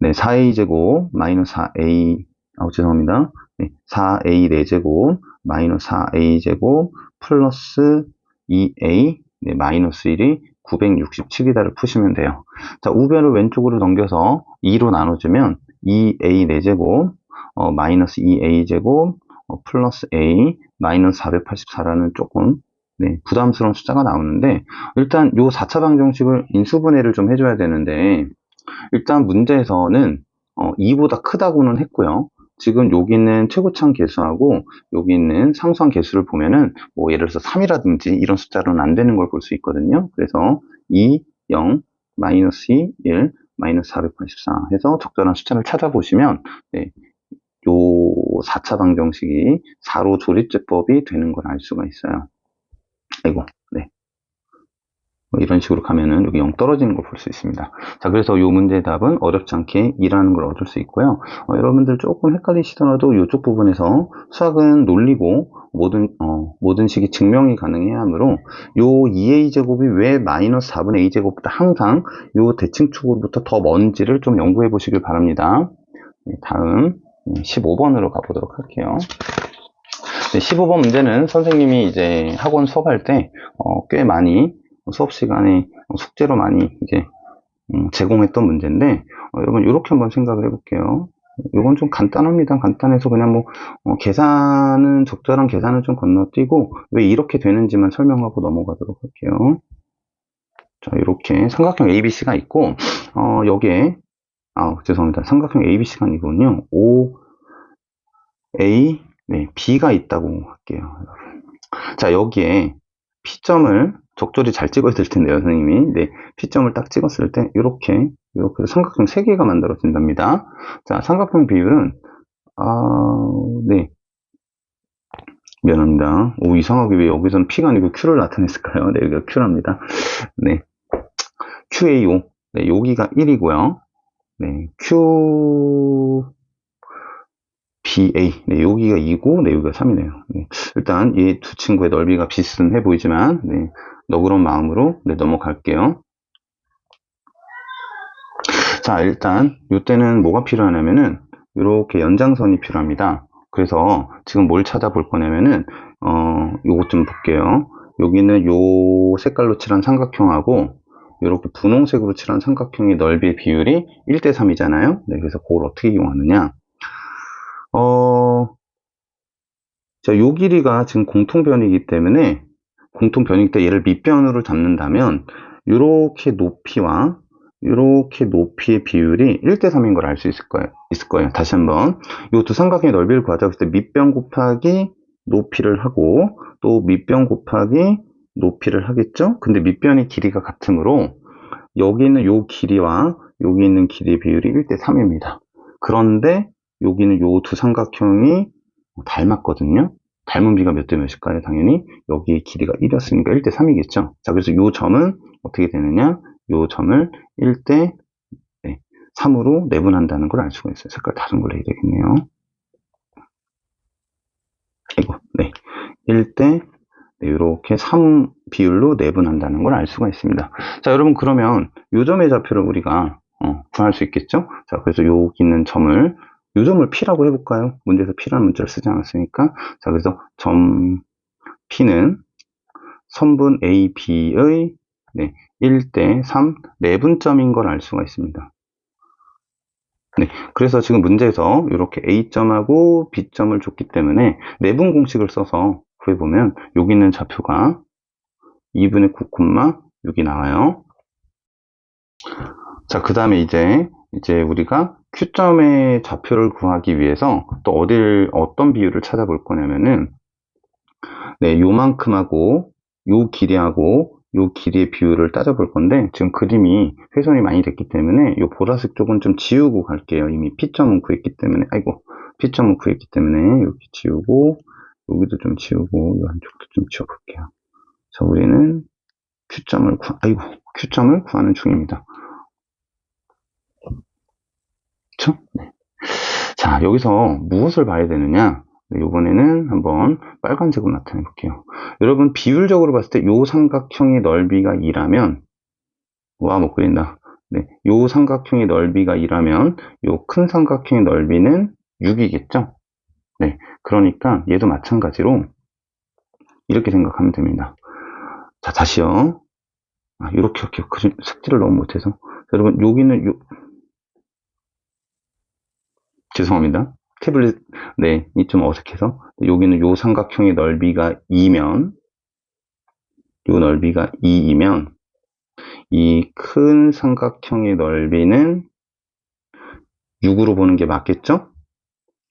Speaker 1: 네, 4a제곱 마이너스 4a 죄송합니다. 네, 4a 4제곱 마이너스 4a제곱 플러스 2a 네, 마이너스 1이 967이다를 푸시면 돼요. 자, 우변을 왼쪽으로 넘겨서 2로 나눠주면 2a 4제곱 마이너스 2a제곱 플러스 a 마이너스 484라는 조금 네, 부담스러운 숫자가 나오는데 일단 요 4차 방정식을 인수분해를 좀 해줘야 되는데 일단 문제에서는 2보다 크다고는 했고요. 지금 여기는 최고참 개수하고 여기 있는 상수한 개수를 보면은 뭐 예를 들어서 3이라든지 이런 숫자로는 안 되는 걸 볼 수 있거든요. 그래서 2, 0, 마이너스 2, 1, 마이너스 484 해서 적절한 숫자를 찾아보시면 네, 요 4차 방정식이 4로 조립제법이 되는 걸 알 수가 있어요. 아이고, 네. 이런 식으로 가면은 여기 0 떨어지는 걸 볼 수 있습니다. 자, 그래서 이 문제의 답은 어렵지 않게 2라는 걸 얻을 수 있고요. 여러분들 조금 헷갈리시더라도 이쪽 부분에서 수학은 논리고 모든 식이 증명이 가능해야 하므로 요 2a제곱이 왜 마이너스 4분의 a제곱보다 항상 요 대칭축으로부터 더 먼지를 좀 연구해 보시길 바랍니다. 네, 다음 15번으로 가보도록 할게요. 네, 15번 문제는 선생님이 이제 학원 수업할 때 꽤 많이 수업 시간에 숙제로 많이 이제 제공했던 문제인데 여러분 이렇게 한번 생각을 해볼게요. 이건 좀 간단합니다. 간단해서 그냥 뭐 적절한 계산을 좀 건너뛰고 왜 이렇게 되는지만 설명하고 넘어가도록 할게요. 자, 이렇게 삼각형 ABC가 있고 여기에 죄송합니다. 삼각형 ABC가 아니군요. OA 네, B가 있다고 할게요. 자, 여기에 P점을 적절히 잘 찍어야 될 텐데요, 선생님이. 네, P점을 딱 찍었을 때, 이렇게 삼각형 3개가 만들어진답니다. 자, 삼각형 비율은, 네. 미안합니다. 이상하게 왜 여기서는 P가 아니고 Q를 나타냈을까요? 네, 여기가 Q랍니다. 네. QAO. 네, 여기가 1이고요. 네, BA. 네, 여기가 2고, 네, 여기가 3이네요. 네, 일단 이 두 친구의 넓이가 비슷해 보이지만, 네, 너그러운 마음으로 네, 넘어갈게요. 자, 일단 이때는 뭐가 필요하냐면은 이렇게 연장선이 필요합니다. 그래서 지금 뭘 찾아볼 거냐면은 요것 좀 볼게요. 여기는 요 색깔로 칠한 삼각형하고 이렇게 분홍색으로 칠한 삼각형의 넓이의 비율이 1대 3이잖아요. 네, 그래서 그걸 어떻게 이용하느냐? 자, 요 길이가 지금 공통변이기 때문에 공통변이기 때문에 얘를 밑변으로 잡는다면 이렇게 높이와 이렇게 높이의 비율이 1대 3인 걸 알 수 있을 거예요. 다시 한번 이 두 삼각형의 넓이를 구하자고 했을 때 밑변 곱하기 높이를 하고 또 밑변 곱하기 높이를 하겠죠. 근데 밑변의 길이가 같으므로 여기 있는 요 길이와 여기 있는 길이의 비율이 1대 3입니다. 그런데 여기는 요 두 삼각형이 닮았거든요. 닮은 비가 몇 대 몇일까요? 당연히 여기의 길이가 1이었으니까 1대 3이겠죠. 자, 그래서 이 점은 어떻게 되느냐? 이 점을 1대 3으로 내분한다는 걸 알 수가 있어요. 색깔 다른 걸로 해야 되겠네요. 이거, 네. 1대 이렇게 3 비율로 내분한다는 걸 알 수가 있습니다. 자, 여러분 그러면 이 점의 좌표를 우리가 구할 수 있겠죠? 자, 그래서 여기 있는 점을 이 점을 P라고 해볼까요? 문제에서 P라는 문자를 쓰지 않았으니까. 자, 그래서 점 P는 선분 AB의 1대 3 내분점인 걸 알 수가 있습니다. 네, 그래서 지금 문제에서 이렇게 A점하고 B점을 줬기 때문에 내분 공식을 써서 구해보면 여기 있는 좌표가 2분의 9,6이 나와요. 자, 그 다음에 이제 우리가 Q점의 좌표를 구하기 위해서 또 어떤 비율을 찾아볼 거냐면은, 네, 요만큼하고 요 길이의 비율을 따져볼 건데, 지금 그림이 훼손이 많이 됐기 때문에 요 보라색 쪽은 좀 지우고 갈게요. 이미 P점은 구했기 때문에, P점은 구했기 때문에 여기 지우고, 여기도 좀 지우고, 이 한쪽도 좀 지워볼게요. 자, 우리는 Q점을 구하는 중입니다. 그쵸? 네. 자, 여기서 무엇을 봐야 되느냐? 이번에는 한번 빨간색으로 나타내 볼게요. 여러분, 비율적으로 봤을 때 이 삼각형의 넓이가 2라면, 와, 못 그린다. 네, 이 삼각형의 넓이가 2라면 이 큰 삼각형의 넓이는 6이겠죠? 네, 그러니까 얘도 마찬가지로 이렇게 생각하면 됩니다. 자, 다시요. 이렇게 색칠을 너무 못해서. 여러분, 여기는 죄송합니다. 태블릿, 네, 이 좀 어색해서. 여기는 요 삼각형의 넓이가 2면, 요 넓이가 2이면, 이 큰 삼각형의 넓이는 6으로 보는 게 맞겠죠?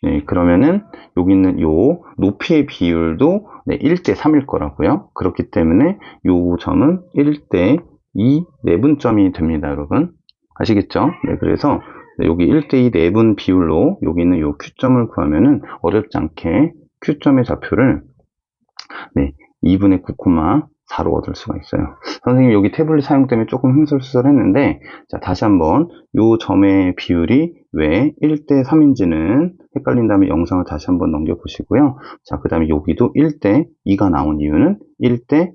Speaker 1: 네, 그러면은 여기 있는 요 높이의 비율도 1대 3일 거라고요. 그렇기 때문에 요 점은 1대 2 내분점이 됩니다, 여러분. 아시겠죠? 네, 그래서 여기 1대 2 내분 비율로 여기 있는 요 Q점을 구하면은 어렵지 않게 Q점의 좌표를 2분의 9,4로 얻을 수가 있어요. 선생님 여기 태블릿 사용 때문에 조금 흥설수설했는데, 자, 다시 한번 요 점의 비율이 왜 1대 3인지는 헷갈린다면 영상을 다시 한번 넘겨보시고요. 자, 그 다음에 여기도 1대 2가 나온 이유는 1대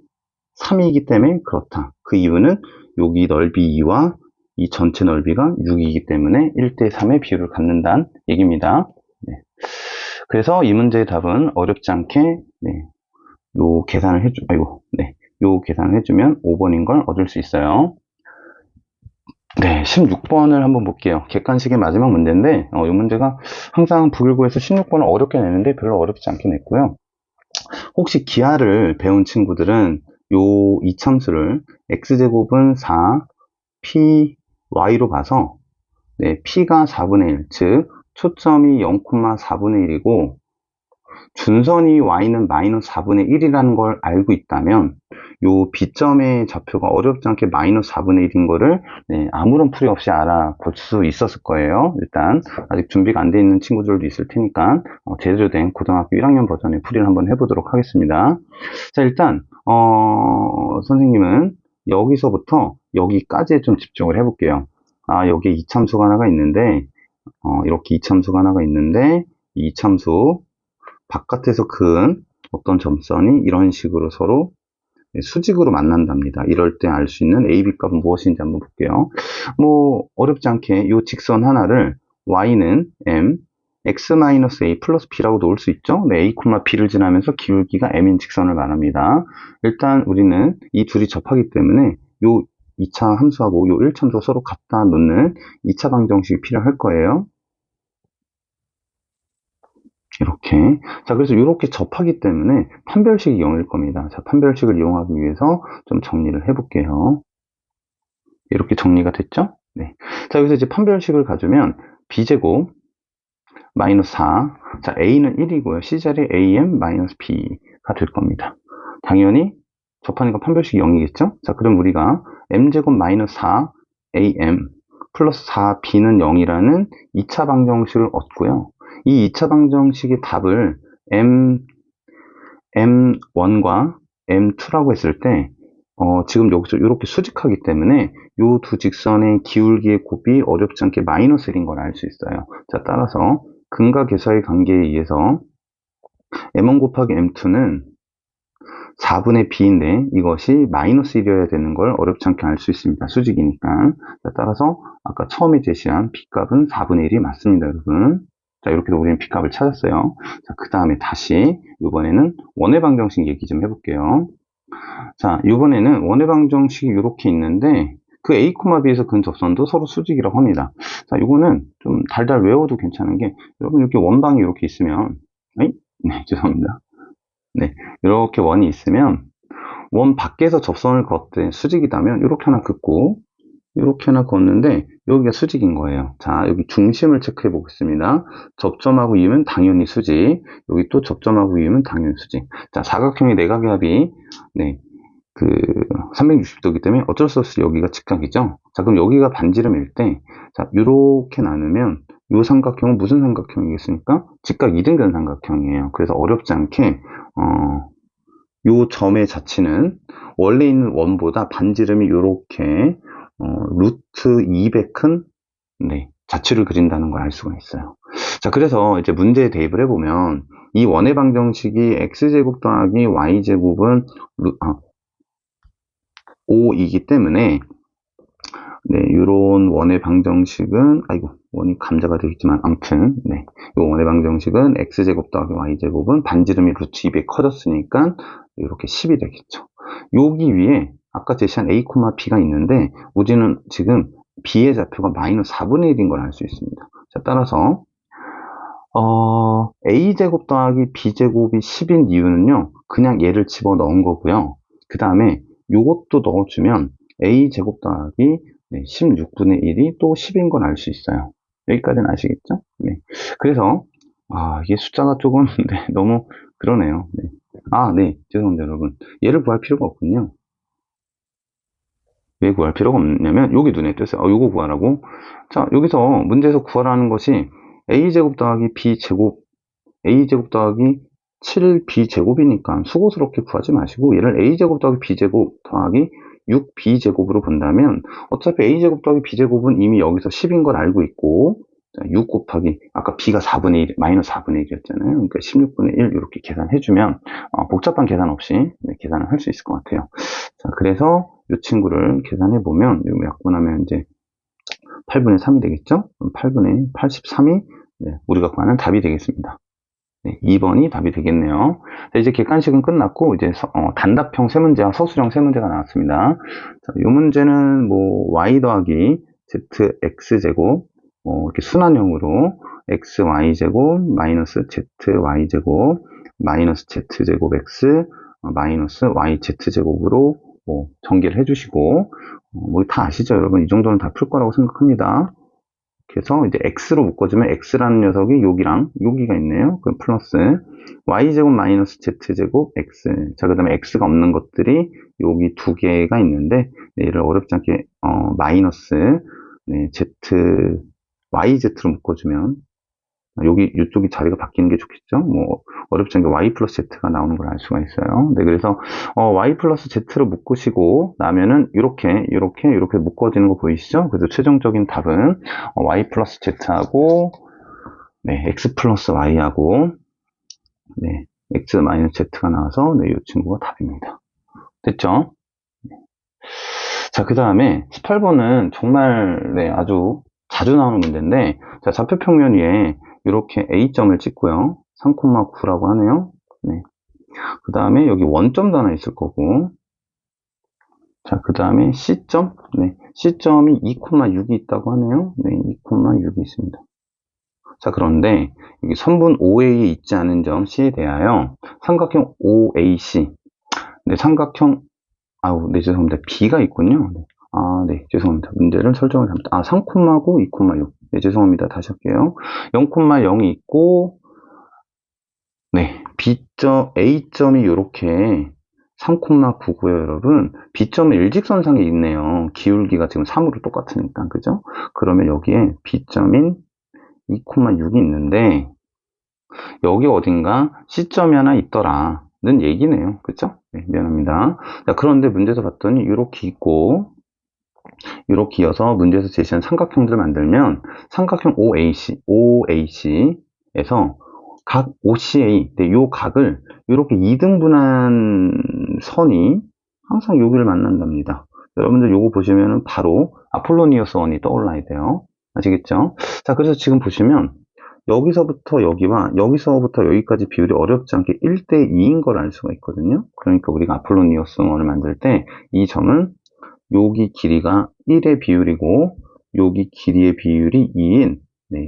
Speaker 1: 3이기 때문에 그렇다. 그 이유는 여기 넓이 2와 이 전체 넓이가 6이기 때문에 1대 3의 비율을 갖는다는 얘기입니다. 네. 그래서 이 문제의 답은 어렵지 않게 요 계산을 해주면 5번인 걸 얻을 수 있어요. 네, 16번을 한번 볼게요. 객관식의 마지막 문제인데, 이 문제가 항상 북일고에서 16번을 어렵게 내는데 별로 어렵지 않게 냈고요. 혹시 기하를 배운 친구들은 요 이참수를 x제곱은 4, p, y로 봐서, p가 4분의 1, 즉 초점이 0,4분의 1이고 준선이 y는 마이너스 4분의 1이라는 걸 알고 있다면 요 B점의 좌표가 어렵지 않게 마이너스 4분의 1인 거를 아무런 풀이 없이 알아볼 수 있었을 거예요. 일단 아직 준비가 안 돼 있는 친구들도 있을 테니까 제대로 된 고등학교 1학년 버전의 풀이를 한번 해보도록 하겠습니다. 자, 일단 선생님은 여기서부터 여기까지에 좀 집중을 해볼게요. 여기에 이참수가 하나가 있는데 이렇게 이참수가 하나가 있는데 이 이참수 바깥에서 그은 어떤 점선이 이런 식으로 서로 수직으로 만난답니다. 이럴 때 알 수 있는 A, B 값은 무엇인지 한번 볼게요. 뭐 어렵지 않게 이 직선 하나를 y는 m, x-a 플러스 b라고 놓을 수 있죠. a, b를 지나면서 기울기가 m인 직선을 말합니다. 일단 우리는 이 둘이 접하기 때문에 이 2차 함수하고 이 1참수가 서로 갖다 놓는 2차 방정식이 필요할 거예요. 이렇게. 자, 그래서 이렇게 접하기 때문에 판별식이 0일 겁니다. 자, 판별식을 이용하기 위해서 좀 정리를 해볼게요. 이렇게 정리가 됐죠? 네. 자, 여기서 이제 판별식을 가주면 b제곱 마이너스 4. 자, a는 1이고요. c자리 am 마이너스 b가 될 겁니다. 당연히 접하니까 판별식이 0이겠죠? 자, 그럼 우리가 m제곱 마이너스 4 am 플러스 4b는 0이라는 2차 방정식을 얻고요. 이 2차 방정식의 답을 M1과 M2라고 했을 때, 지금 여기서 이렇게 수직하기 때문에 이 두 직선의 기울기의 곱이 어렵지 않게 마이너스 1인 걸 알 수 있어요. 자, 따라서 근과 계사의 관계에 의해서 M1 곱하기 M2는 4분의 b인데 이것이 마이너스 1이어야 되는 걸 어렵지 않게 알 수 있습니다. 수직이니까. 자, 따라서 아까 처음에 제시한 b값은 4분의 1이 맞습니다, 여러분. 자, 이렇게 해서 우리는 b값을 찾았어요. 자, 그 다음에 다시 이번에는 원의 방정식 얘기 좀 해볼게요. 자, 이번에는 원의 방정식이 이렇게 있는데 그 a, b에서 근 접선도 서로 수직이라고 합니다. 자, 이거는 좀 달달 외워도 괜찮은 게 여러분 이렇게 원방이 이렇게 있으면 네, 죄송합니다. 네, 이렇게 원이 있으면 원 밖에서 접선을 그었대 수직이다면 이렇게 하나 긋고 이렇게 하나 그었는데 여기가 수직인 거예요. 자, 여기 중심을 체크해 보겠습니다. 접점하고 이으면 당연히 수직. 여기 또 접점하고 이으면 당연히 수직. 자, 사각형의 내각의 합이 네, 그 360도이기 때문에 어쩔 수 없이 여기가 직각이죠. 자, 그럼 여기가 반지름일 때, 자, 이렇게 나누면 이 삼각형은 무슨 삼각형이겠습니까? 직각 이등변 삼각형이에요. 그래서 어렵지 않게 요 점의 자치는 원래 있는 원보다 반지름이 이렇게 루트 200 큰 네, 자치를 그린다는 걸 알 수가 있어요. 자, 그래서 이제 문제에 대입을 해보면 이 원의 방정식이 x제곱 더하기 y제곱은 5이기 때문에 네, 이런 원의 방정식은 아이고 원이 감자가 되겠지만 아무튼 네, 이 원의 방정식은 x제곱 더하기 y제곱은 반지름이 루트 200 커졌으니까 이렇게 10이 되겠죠. 여기 위에 아까 제시한 a, b가 있는데 우리는 지금 b의 좌표가 마이너스 4분의 1인 걸 알 수 있습니다. 자, 따라서 a제곱 더하기 b제곱이 10인 이유는요, 그냥 얘를 집어 넣은 거고요. 그 다음에 요것도 넣어주면 a제곱 더하기 16분의 1이 또 10인 걸 알 수 있어요. 여기까지는 아시겠죠? 네. 그래서 이게 숫자가 조금 네, 너무 그러네요. 네. 네, 죄송합니다, 여러분. 얘를 구할 필요가 없군요. 왜 구할 필요가 없냐면 여기 눈에 띄었어요. 요거 구하라고. 자, 여기서 문제에서 구하라는 것이 a제곱 더하기 b제곱 a제곱 더하기 7b제곱이니까 수고스럽게 구하지 마시고 얘를 a제곱 더하기 b제곱 더하기 6b제곱으로 본다면 어차피 a제곱 더하기 b제곱은 이미 여기서 10인 걸 알고 있고 6 곱하기 아까 b가 4분의 1 마이너스 4분의 1이었잖아요. 그러니까 16분의 1 이렇게 계산해주면 복잡한 계산 없이 계산을 할 수 있을 것 같아요. 자, 그래서 이 친구를 계산해보면 약분하면 이제 8분의 3이 되겠죠? 8분의 83이 우리가 구하는 답이 되겠습니다. 네, 2번이 답이 되겠네요. 자, 이제 객관식은 끝났고 이제 단답형 세 문제와 서술형 세 문제가 나왔습니다. 자, 이 문제는 뭐 y 더하기 zx제곱 이렇게 순환형으로 xy제곱 마이너스 zy제곱 마이너스 z제곱 x 마이너스 yz제곱으로 전개를 해주시고 뭐 다 아시죠, 여러분? 이 정도는 다 풀 거라고 생각합니다. 그래서 이제 x로 묶어주면 x라는 녀석이 여기가 있네요. 그럼 플러스 y제곱 마이너스 z제곱 x. 자, 그 다음에 x가 없는 것들이 여기 두 개가 있는데 얘를 어렵지 않게 마이너스 z yz로 묶어주면 여기 이쪽이 자리가 바뀌는 게 좋겠죠. 뭐 어렵지 않게 y 플러스 z가 나오는 걸 알 수가 있어요. 네, 그래서 y 플러스 z로 묶으시고 나면은 이렇게 묶어지는 거 보이시죠? 그래서 최종적인 답은 y 플러스 z하고 x 플러스 y하고 x 마이너스 z가 나와서 이 친구가 답입니다. 됐죠? 자, 그 다음에 18번은 정말 아주 자주 나오는 문제인데, 자, 좌표평면 위에 이렇게 A점을 찍고요. 3,9라고 하네요. 그 다음에 여기 원점도 하나 있을 거고, 자, 그 다음에 C점, C점이 2,6이 있다고 하네요. 2,6이 있습니다. 자, 그런데 여기 선분 OA에 있지 않은 점 C에 대하여 삼각형 OAC, 삼각형 죄송합니다. B가 있군요. 죄송합니다. 문제를 설정을 잘못. 3,9, 2,6. 죄송합니다. 다시 할게요. 0,0이 있고, B점, A점이 이렇게 3,9고요, 여러분. B점은 일직선상에 있네요. 기울기가 지금 3으로 똑같으니까, 그죠? 그러면 여기에 B점인 2,6이 있는데, 여기 어딘가 C점이 하나 있더라. 는 얘기네요. 그죠? 미안합니다. 자, 그런데 문제에서 봤더니 이렇게 있고 이렇게 이어서 문제에서 제시한 삼각형들을 만들면 삼각형 OAC에서 각 OCA, 이 각을 이렇게 2등분한 선이 항상 여기를 만난답니다. 여러분들 요거 보시면 바로 아폴로니어스 원이 떠올라야 돼요. 아시겠죠? 자, 그래서 지금 보시면 여기서부터 여기와 여기서부터 여기까지 비율이 어렵지 않게 1대 2인 걸 알 수가 있거든요. 그러니까 우리가 아폴로니어스원을 만들 때 이 점은 여기 길이가 1의 비율이고 여기 길이의 비율이 2인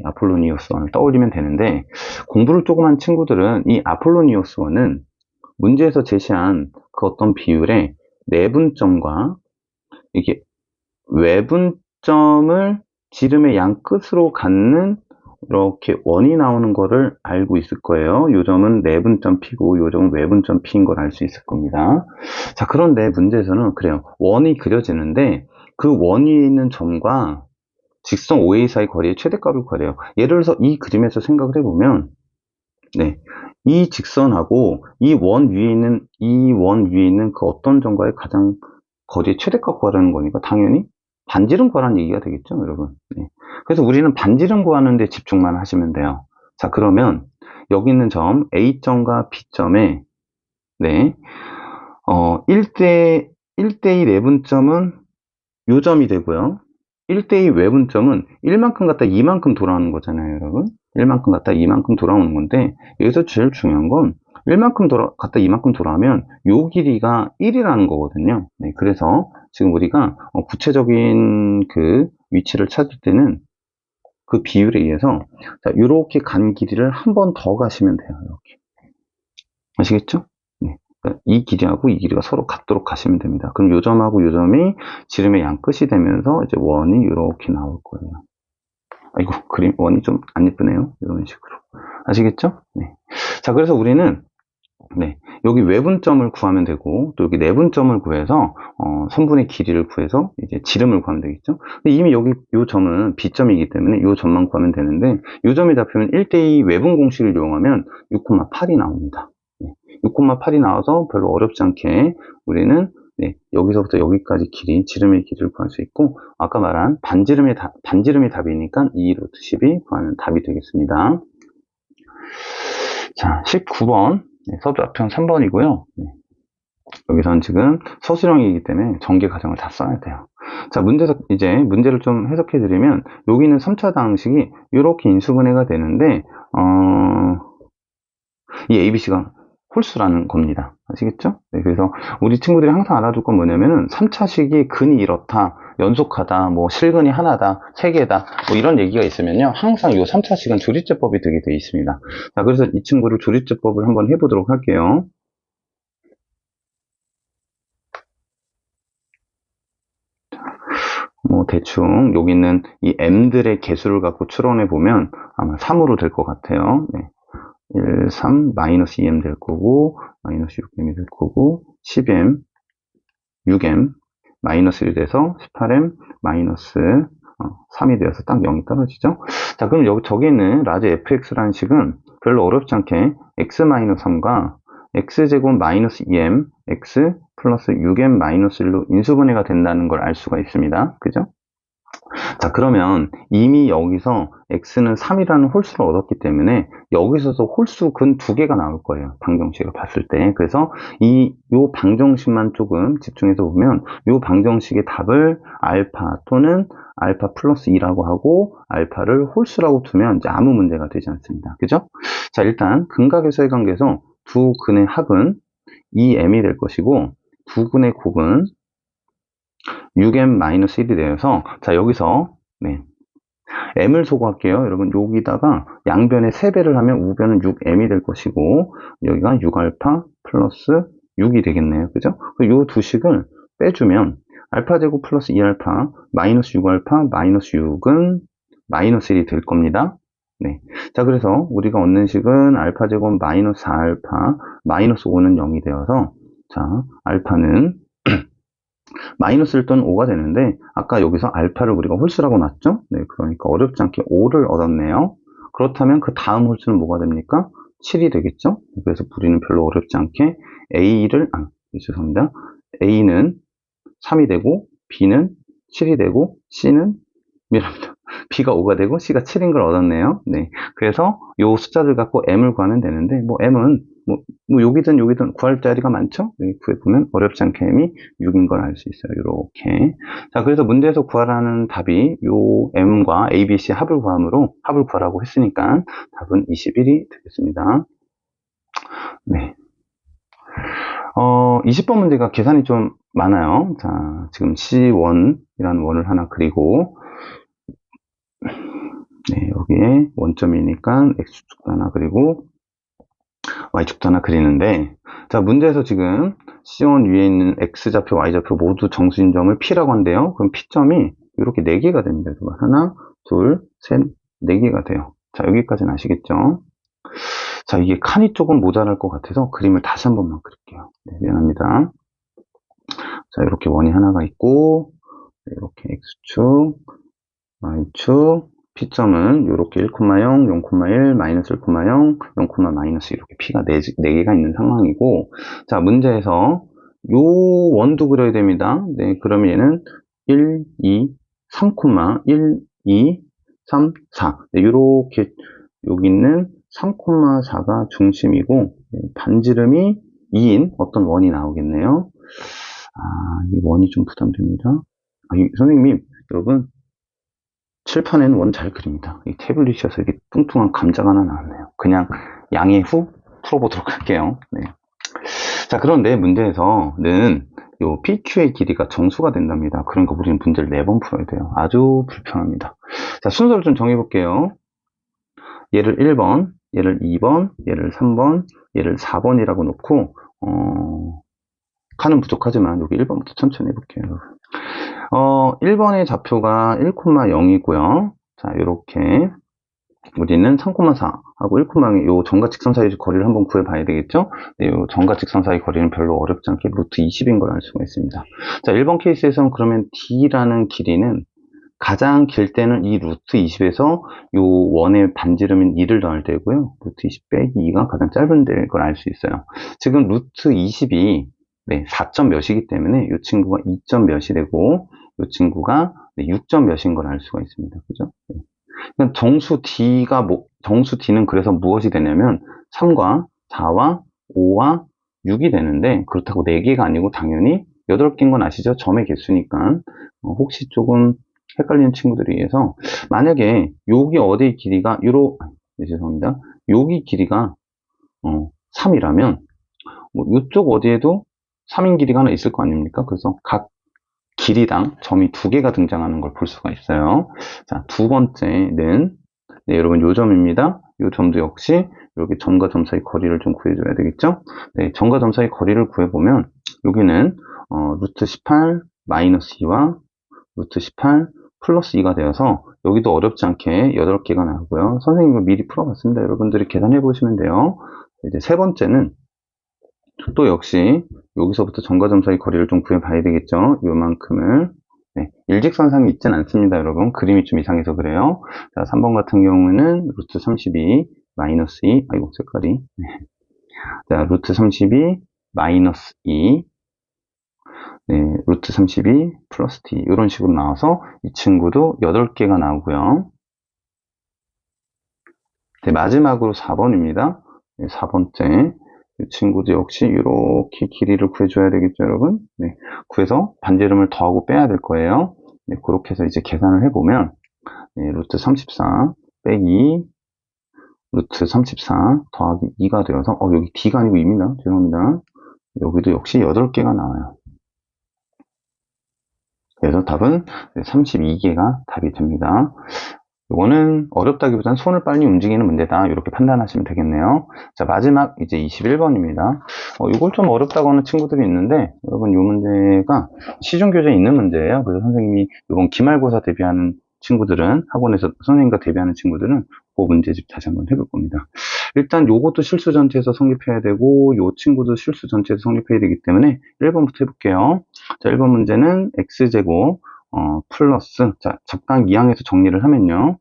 Speaker 1: 아폴로니어스원을 떠올리면 되는데, 공부를 조금 한 친구들은 이 아폴로니어스원은 문제에서 제시한 그 어떤 비율의 내분점과 이게 외분점을 지름의 양 끝으로 갖는 이렇게 원이 나오는 거를 알고 있을 거예요. 요 점은 내분점 P고 요 점은 외분점 P인 걸 알 수 있을 겁니다. 자, 그런데 문제에서는 그래요. 원이 그려지는데 그 원 위에 있는 점과 직선 OA 사이 거리의 최대값을 구하래요. 예를 들어서 이 그림에서 생각을 해보면, 이 직선하고 이 원 위에 있는 그 어떤 점과의 가장 거리의 최대값 구하라는 거니까 당연히 반지름 구하라는 얘기가 되겠죠, 여러분. 그래서 우리는 반지름 구하는 데 집중만 하시면 돼요. 자, 그러면 여기 있는 점 A점과 B점에 1대2 내분점은 요 점이 되고요. 1대2 외분점은 1만큼 갔다 2만큼 돌아오는 거잖아요, 여러분. 1만큼 갔다 2만큼 돌아오는 건데, 여기서 제일 중요한 건 1만큼 갔다 2만큼 돌아오면 요 길이가 1이라는 거거든요. 그래서 지금 우리가 구체적인 그 위치를 찾을 때는 그 비율에 의해서 이렇게 간 길이를 한 번 더 가시면 돼요. 이렇게. 아시겠죠? 그러니까 이 길이하고 이 길이가 서로 같도록 가시면 됩니다. 그럼 요 점하고 요 점이 지름의 양 끝이 되면서 이제 원이 이렇게 나올 거예요. 아이고, 그림 원이 좀 안 예쁘네요. 이런 식으로. 아시겠죠? 자, 그래서 우리는 여기 외분점을 구하면 되고, 또 여기 내분점을 구해서 선분의 길이를 구해서 이제 지름을 구하면 되겠죠. 근데 이미 여기 요 점은 B점이기 때문에 요 점만 구하면 되는데, 요 점이 잡히면 1대2 외분 공식을 이용하면 6,8이 나옵니다. 6,8이 나와서 별로 어렵지 않게 우리는 여기서부터 여기까지 길이, 지름의 길이를 구할 수 있고, 아까 말한 반지름이 답이니까 2 루트 10이 구하는 답이 되겠습니다. 자, 19번 서술합평 3번이고요. 여기서는 지금 서술형이기 때문에 전개 과정을 다 써야 돼요. 자, 문제를 좀 해석해 드리면, 여기는 3차 방식이 이렇게 인수분해가 되는데, 이 ABC가 홀수라는 겁니다. 아시겠죠? 그래서 우리 친구들이 항상 알아둘 건 뭐냐면은 3차식이 근이 이렇다, 연속하다, 뭐 실근이 하나다, 세 개다, 뭐 이런 얘기가 있으면요, 항상 이 3차식은 조리제법이 되게 돼 있습니다. 자, 그래서 이 친구를 조리제법을 한번 해보도록 할게요. 뭐 대충 여기 있는 이 m들의 개수를 갖고 추론해 보면 아마 3으로 될 것 같아요. 1, 3, 마이너스 2m 될 거고, 마이너스 6m이 될 거고, 10m, 6m, 마이너스 1 돼서 18m, 마이너스 3이 되어서 딱 0이 떨어지죠. 자, 그럼 저기 있는 라지 fx라는 식은 별로 어렵지 않게 x-3과 x제곱 마이너스 2m, x 플러스 6m 마이너스 1로 인수분해가 된다는 걸 알 수가 있습니다. 그죠? 자, 그러면 이미 여기서 x는 3이라는 홀수를 얻었기 때문에 여기서도 홀수 근 2개가 나올 거예요. 방정식을 봤을 때. 그래서 요 방정식만 조금 집중해서 보면 요 방정식의 답을 알파 또는 알파 플러스 2라고 하고 알파를 홀수라고 두면 이제 아무 문제가 되지 않습니다. 그죠? 자, 일단 근각에서의 관계에서 두 근의 합은 2m이 될 것이고 두 근의 곱은 6m-1이 되어서, 자, 여기서 m을 소거할게요. 여러분, 여기다가 양변에 3배를 하면 우변은 6m이 될 것이고, 여기가 6알파 플러스 6이 되겠네요. 그죠? 이 두 식을 빼주면 알파 제곱 플러스 2알파 마이너스 6알파 마이너스 6은 마이너스 1이 될 겁니다. 자, 그래서 우리가 얻는 식은 알파 제곱 마이너스 4알파 마이너스 5는 0이 되어서, 자, 알파는 마이너스 1 또는 5가 되는데, 아까 여기서 알파를 우리가 홀수라고 놨죠? 그러니까 어렵지 않게 5를 얻었네요. 그렇다면 그 다음 홀수는 뭐가 됩니까? 7이 되겠죠? 그래서 우리는 별로 어렵지 않게 죄송합니다. A는 3이 되고, B는 7이 되고, C는, 미안합니다. B가 5가 되고, C가 7인 걸 얻었네요. 그래서 요 숫자들 갖고 M을 구하면 되는데, 뭐 M은 여기든 구할 자리가 많죠? 여기 구해보면 어렵지 않게 m이 6인 걸 알 수 있어요. 이렇게. 자, 그래서 문제에서 구하라는 답이 요 m과 a, b, c 합을 구하라고 했으니까 답은 21이 되겠습니다. 네. 20번 문제가 계산이 좀 많아요. 자, 지금 C1이라는 원을 하나 그리고, 네, 여기에 원점이니까 X축도 하나 그리고, Y축도 하나 그리는데, 자, 문제에서 지금 C1 위에 있는 X좌표, Y좌표 모두 정수인점을 P라고 한대요. 그럼 P점이 이렇게 4개가 됩니다. 하나, 둘, 셋, 4개가 돼요. 자, 여기까지는 아시겠죠? 자, 이게 칸이 조금 모자랄 것 같아서 그림을 다시 한 번만 그릴게요. 네, 미안합니다. 자, 이렇게 원이 하나가 있고, 이렇게 X축, Y축, P점은 이렇게 1,0, 0,1, 마이너스 1,0, 0, 마이너스 이렇게 P가 4개가 있는 상황이고, 자, 문제에서 요 원도 그려야 됩니다. 네, 그러면 얘는 1, 2, 3, 1, 2, 3, 4. 네, 요렇게 여기 있는 3, 4가 중심이고, 네, 반지름이 2인 어떤 원이 나오겠네요. 이 원이 좀 부담됩니다. 선생님, 여러분, 칠판에는 원 잘 그립니다. 이 태블릿이어서 이게 뚱뚱한 감자가 하나 나왔네요. 그냥 양해 후 풀어보도록 할게요. 네. 자, 그런데 문제에서는 요 PQ의 길이가 정수가 된답니다. 그러니까 우리는 문제를 4번 풀어야 돼요. 아주 불편합니다. 자, 순서를 좀 정해볼게요. 얘를 1번, 얘를 2번, 얘를 3번, 얘를 4번이라고 놓고, 칸은 부족하지만 여기 1번부터 천천히 해볼게요. 1번의 좌표가 1,0이고요. 자, 요렇게 우리는 3,4하고 1,0의 요 전과 직선 사이의 거리를 한번 구해봐야 되겠죠? 네, 요 전과 직선 사이 거리는 별로 어렵지 않게 루트 20인 걸 알 수가 있습니다. 자, 1번 케이스에서는 그러면 D라는 길이는 가장 길 때는 이 루트 20에서 요 원의 반지름인 2를 더할 때고요. 루트 20 빼기 2가 가장 짧은 데일 걸 알 수 있어요. 지금 루트 20이 네, 4점 몇이기 때문에 이 친구가 2점 몇이 되고 이 친구가 6점 몇인 걸 알 수가 있습니다. 그죠? 네. 그러니까 정수 D는 그래서 무엇이 되냐면 3과 4와 5와 6이 되는데 그렇다고 4개가 아니고 당연히 8개인 건 아시죠? 점의 개수니까. 혹시 조금 헷갈리는 친구들을 위해서 만약에 여기 어디의 길이가 네, 죄송합니다. 여기 길이가 3이라면 이쪽 어디에도 3인 길이가 하나 있을 거 아닙니까? 그래서 각 길이당 점이 2개가 등장하는 걸 볼 수가 있어요. 자, 두 번째는 네, 여러분 요 점입니다. 요 점도 역시 이렇게 점과 점 사이 거리를 좀 구해줘야 되겠죠? 네, 점과 점 사이 거리를 구해보면 여기는 루트 18 마이너스 2와 루트 18 플러스 2가 되어서 여기도 어렵지 않게 8개가 나오고요. 선생님이 미리 풀어봤습니다. 여러분들이 계산해 보시면 돼요. 이제 세 번째는 또 역시 여기서부터 점과 점 사이 거리를 좀 구해봐야 되겠죠. 요만큼을 네, 일직선상이 있진 않습니다. 여러분 그림이 좀 이상해서 그래요. 자, 3번 같은 경우는 루트 32 마이너스 2 아이고 색깔이 네. 자, 루트 32 마이너스 2 네, 루트 32 플러스 t 이런 식으로 나와서 이 친구도 8개가 나오고요. 네, 마지막으로 4번입니다. 네, 4번째 이 친구도 역시 이렇게 길이를 구해줘야 되겠죠, 여러분? 네, 구해서 반지름을 더하고 빼야 될 거예요. 네, 그렇게 해서 이제 계산을 해보면 네, 루트 34 빼기 루트 34 더하기 2가 되어서 여기 d가 아니고 2입니다. 죄송합니다. 여기도 역시 8개가 나와요. 그래서 답은 32개가 답이 됩니다. 이거는 어렵다기보다는 손을 빨리 움직이는 문제다. 이렇게 판단하시면 되겠네요. 자, 마지막 이제 21번입니다. 이걸 좀 어렵다고 하는 친구들이 있는데 여러분 이 문제가 시중교재에 있는 문제예요. 그래서 선생님이 이번 기말고사 대비하는 친구들은 학원에서 선생님과 대비하는 친구들은 그 문제집 다시 한번 해볼 겁니다. 일단 요것도 실수 전체에서 성립해야 되고 요 친구도 실수 전체에서 성립해야 되기 때문에 1번부터 해볼게요. 자, 1번 문제는 x제곱 플러스 자, 적당히 이항에서 정리를 하면요.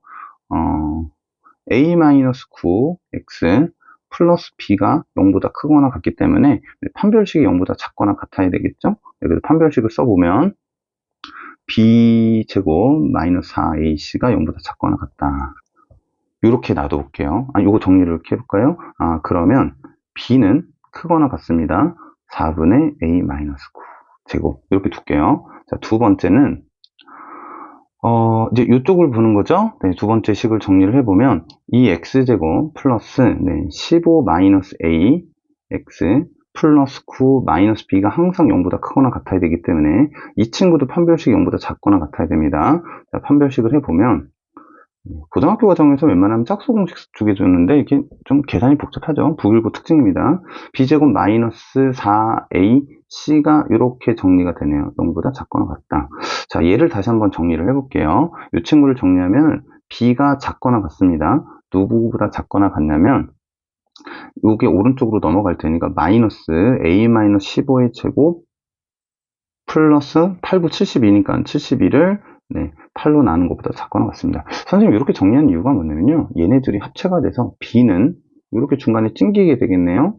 Speaker 1: a-9 x 플러스 b가 0보다 크거나 같기 때문에 판별식이 0보다 작거나 같아야 되겠죠. 여기서 판별식을 써보면 b제곱 마이너스 4ac가 0보다 작거나 같다. 이렇게 놔둬볼게요. 요거 정리를 이렇게 해볼까요? 그러면 b는 크거나 같습니다. 4분의 a-9 제곱 이렇게 둘게요. 자, 두 번째는 이제 이쪽을 보는 거죠. 네, 두 번째 식을 정리를 해보면 이 x제곱 플러스 15 마이너스 a x 플러스 9 마이너스 b가 항상 0보다 크거나 같아야 되기 때문에 이 친구도 판별식이 0보다 작거나 같아야 됩니다. 자, 판별식을 해보면 고등학교 과정에서 웬만하면 짝수 공식 두개 줬는데 이게 좀 계산이 복잡하죠. 북일고 특징입니다. b제곱 마이너스 4ac가 이렇게 정리가 되네요. 0보다 작거나 같다. 자, 얘를 다시 한번 정리를 해볼게요. 이 친구를 정리하면 b가 작거나 같습니다. 누구보다 작거나 같냐면 이게 오른쪽으로 넘어갈 테니까 마이너스 a-15의 제곱 플러스 8, 9, 72니까 72를 8로 나눈 것보다 작거나 같습니다. 선생님 이렇게 정리한 이유가 뭐냐면요. 얘네들이 합체가 돼서 b는 이렇게 중간에 찡기게 되겠네요.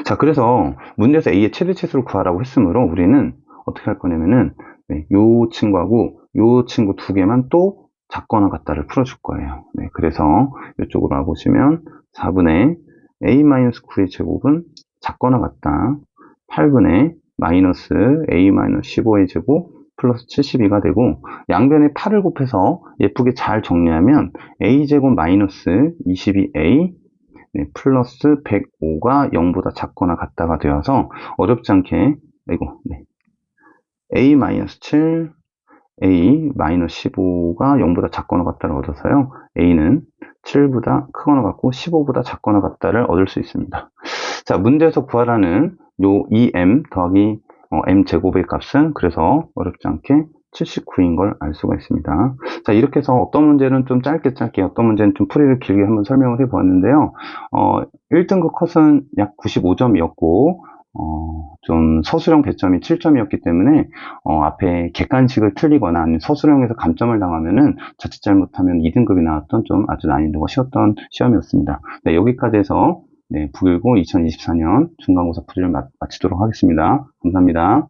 Speaker 1: 자, 그래서 문제에서 a의 최대치수를 구하라고 했으므로 우리는 어떻게 할 거냐면은 요 친구하고 요 친구 두 개만 또 작거나 같다를 풀어줄 거예요. 그래서 이쪽으로 와보시면 4분의 a-9의 제곱은 작거나 같다. 8분의 마이너스 a-15의 제곱 플러스 72가 되고 양변에 8을 곱해서 예쁘게 잘 정리하면 a제곱 마이너스 22a 플러스 105가 0보다 작거나 같다가 되어서 어렵지 않게 a-7 a-15가 0보다 작거나 같다를 얻어서요. a는 7보다 크거나 같고 15보다 작거나 같다를 얻을 수 있습니다. 자, 문제에서 구하라는 요 2m 더하기 m제곱의 값은 그래서 어렵지 않게 79인 걸 알 수가 있습니다. 자, 이렇게 해서 어떤 문제는 좀 짧게 어떤 문제는 좀 풀이를 길게 한번 설명을 해 보았는데요. 1등급 컷은 약 95점이었고 좀 서술형 배점이 7점이었기 때문에 앞에 객관식을 틀리거나 아니면 서술형에서 감점을 당하면은 자칫 잘못하면 2등급이 나왔던 좀 아주 난이도가 쉬웠던 시험이었습니다. 네, 여기까지 해서 북일고 2024년 중간고사 풀이를 마치도록 하겠습니다. 감사합니다.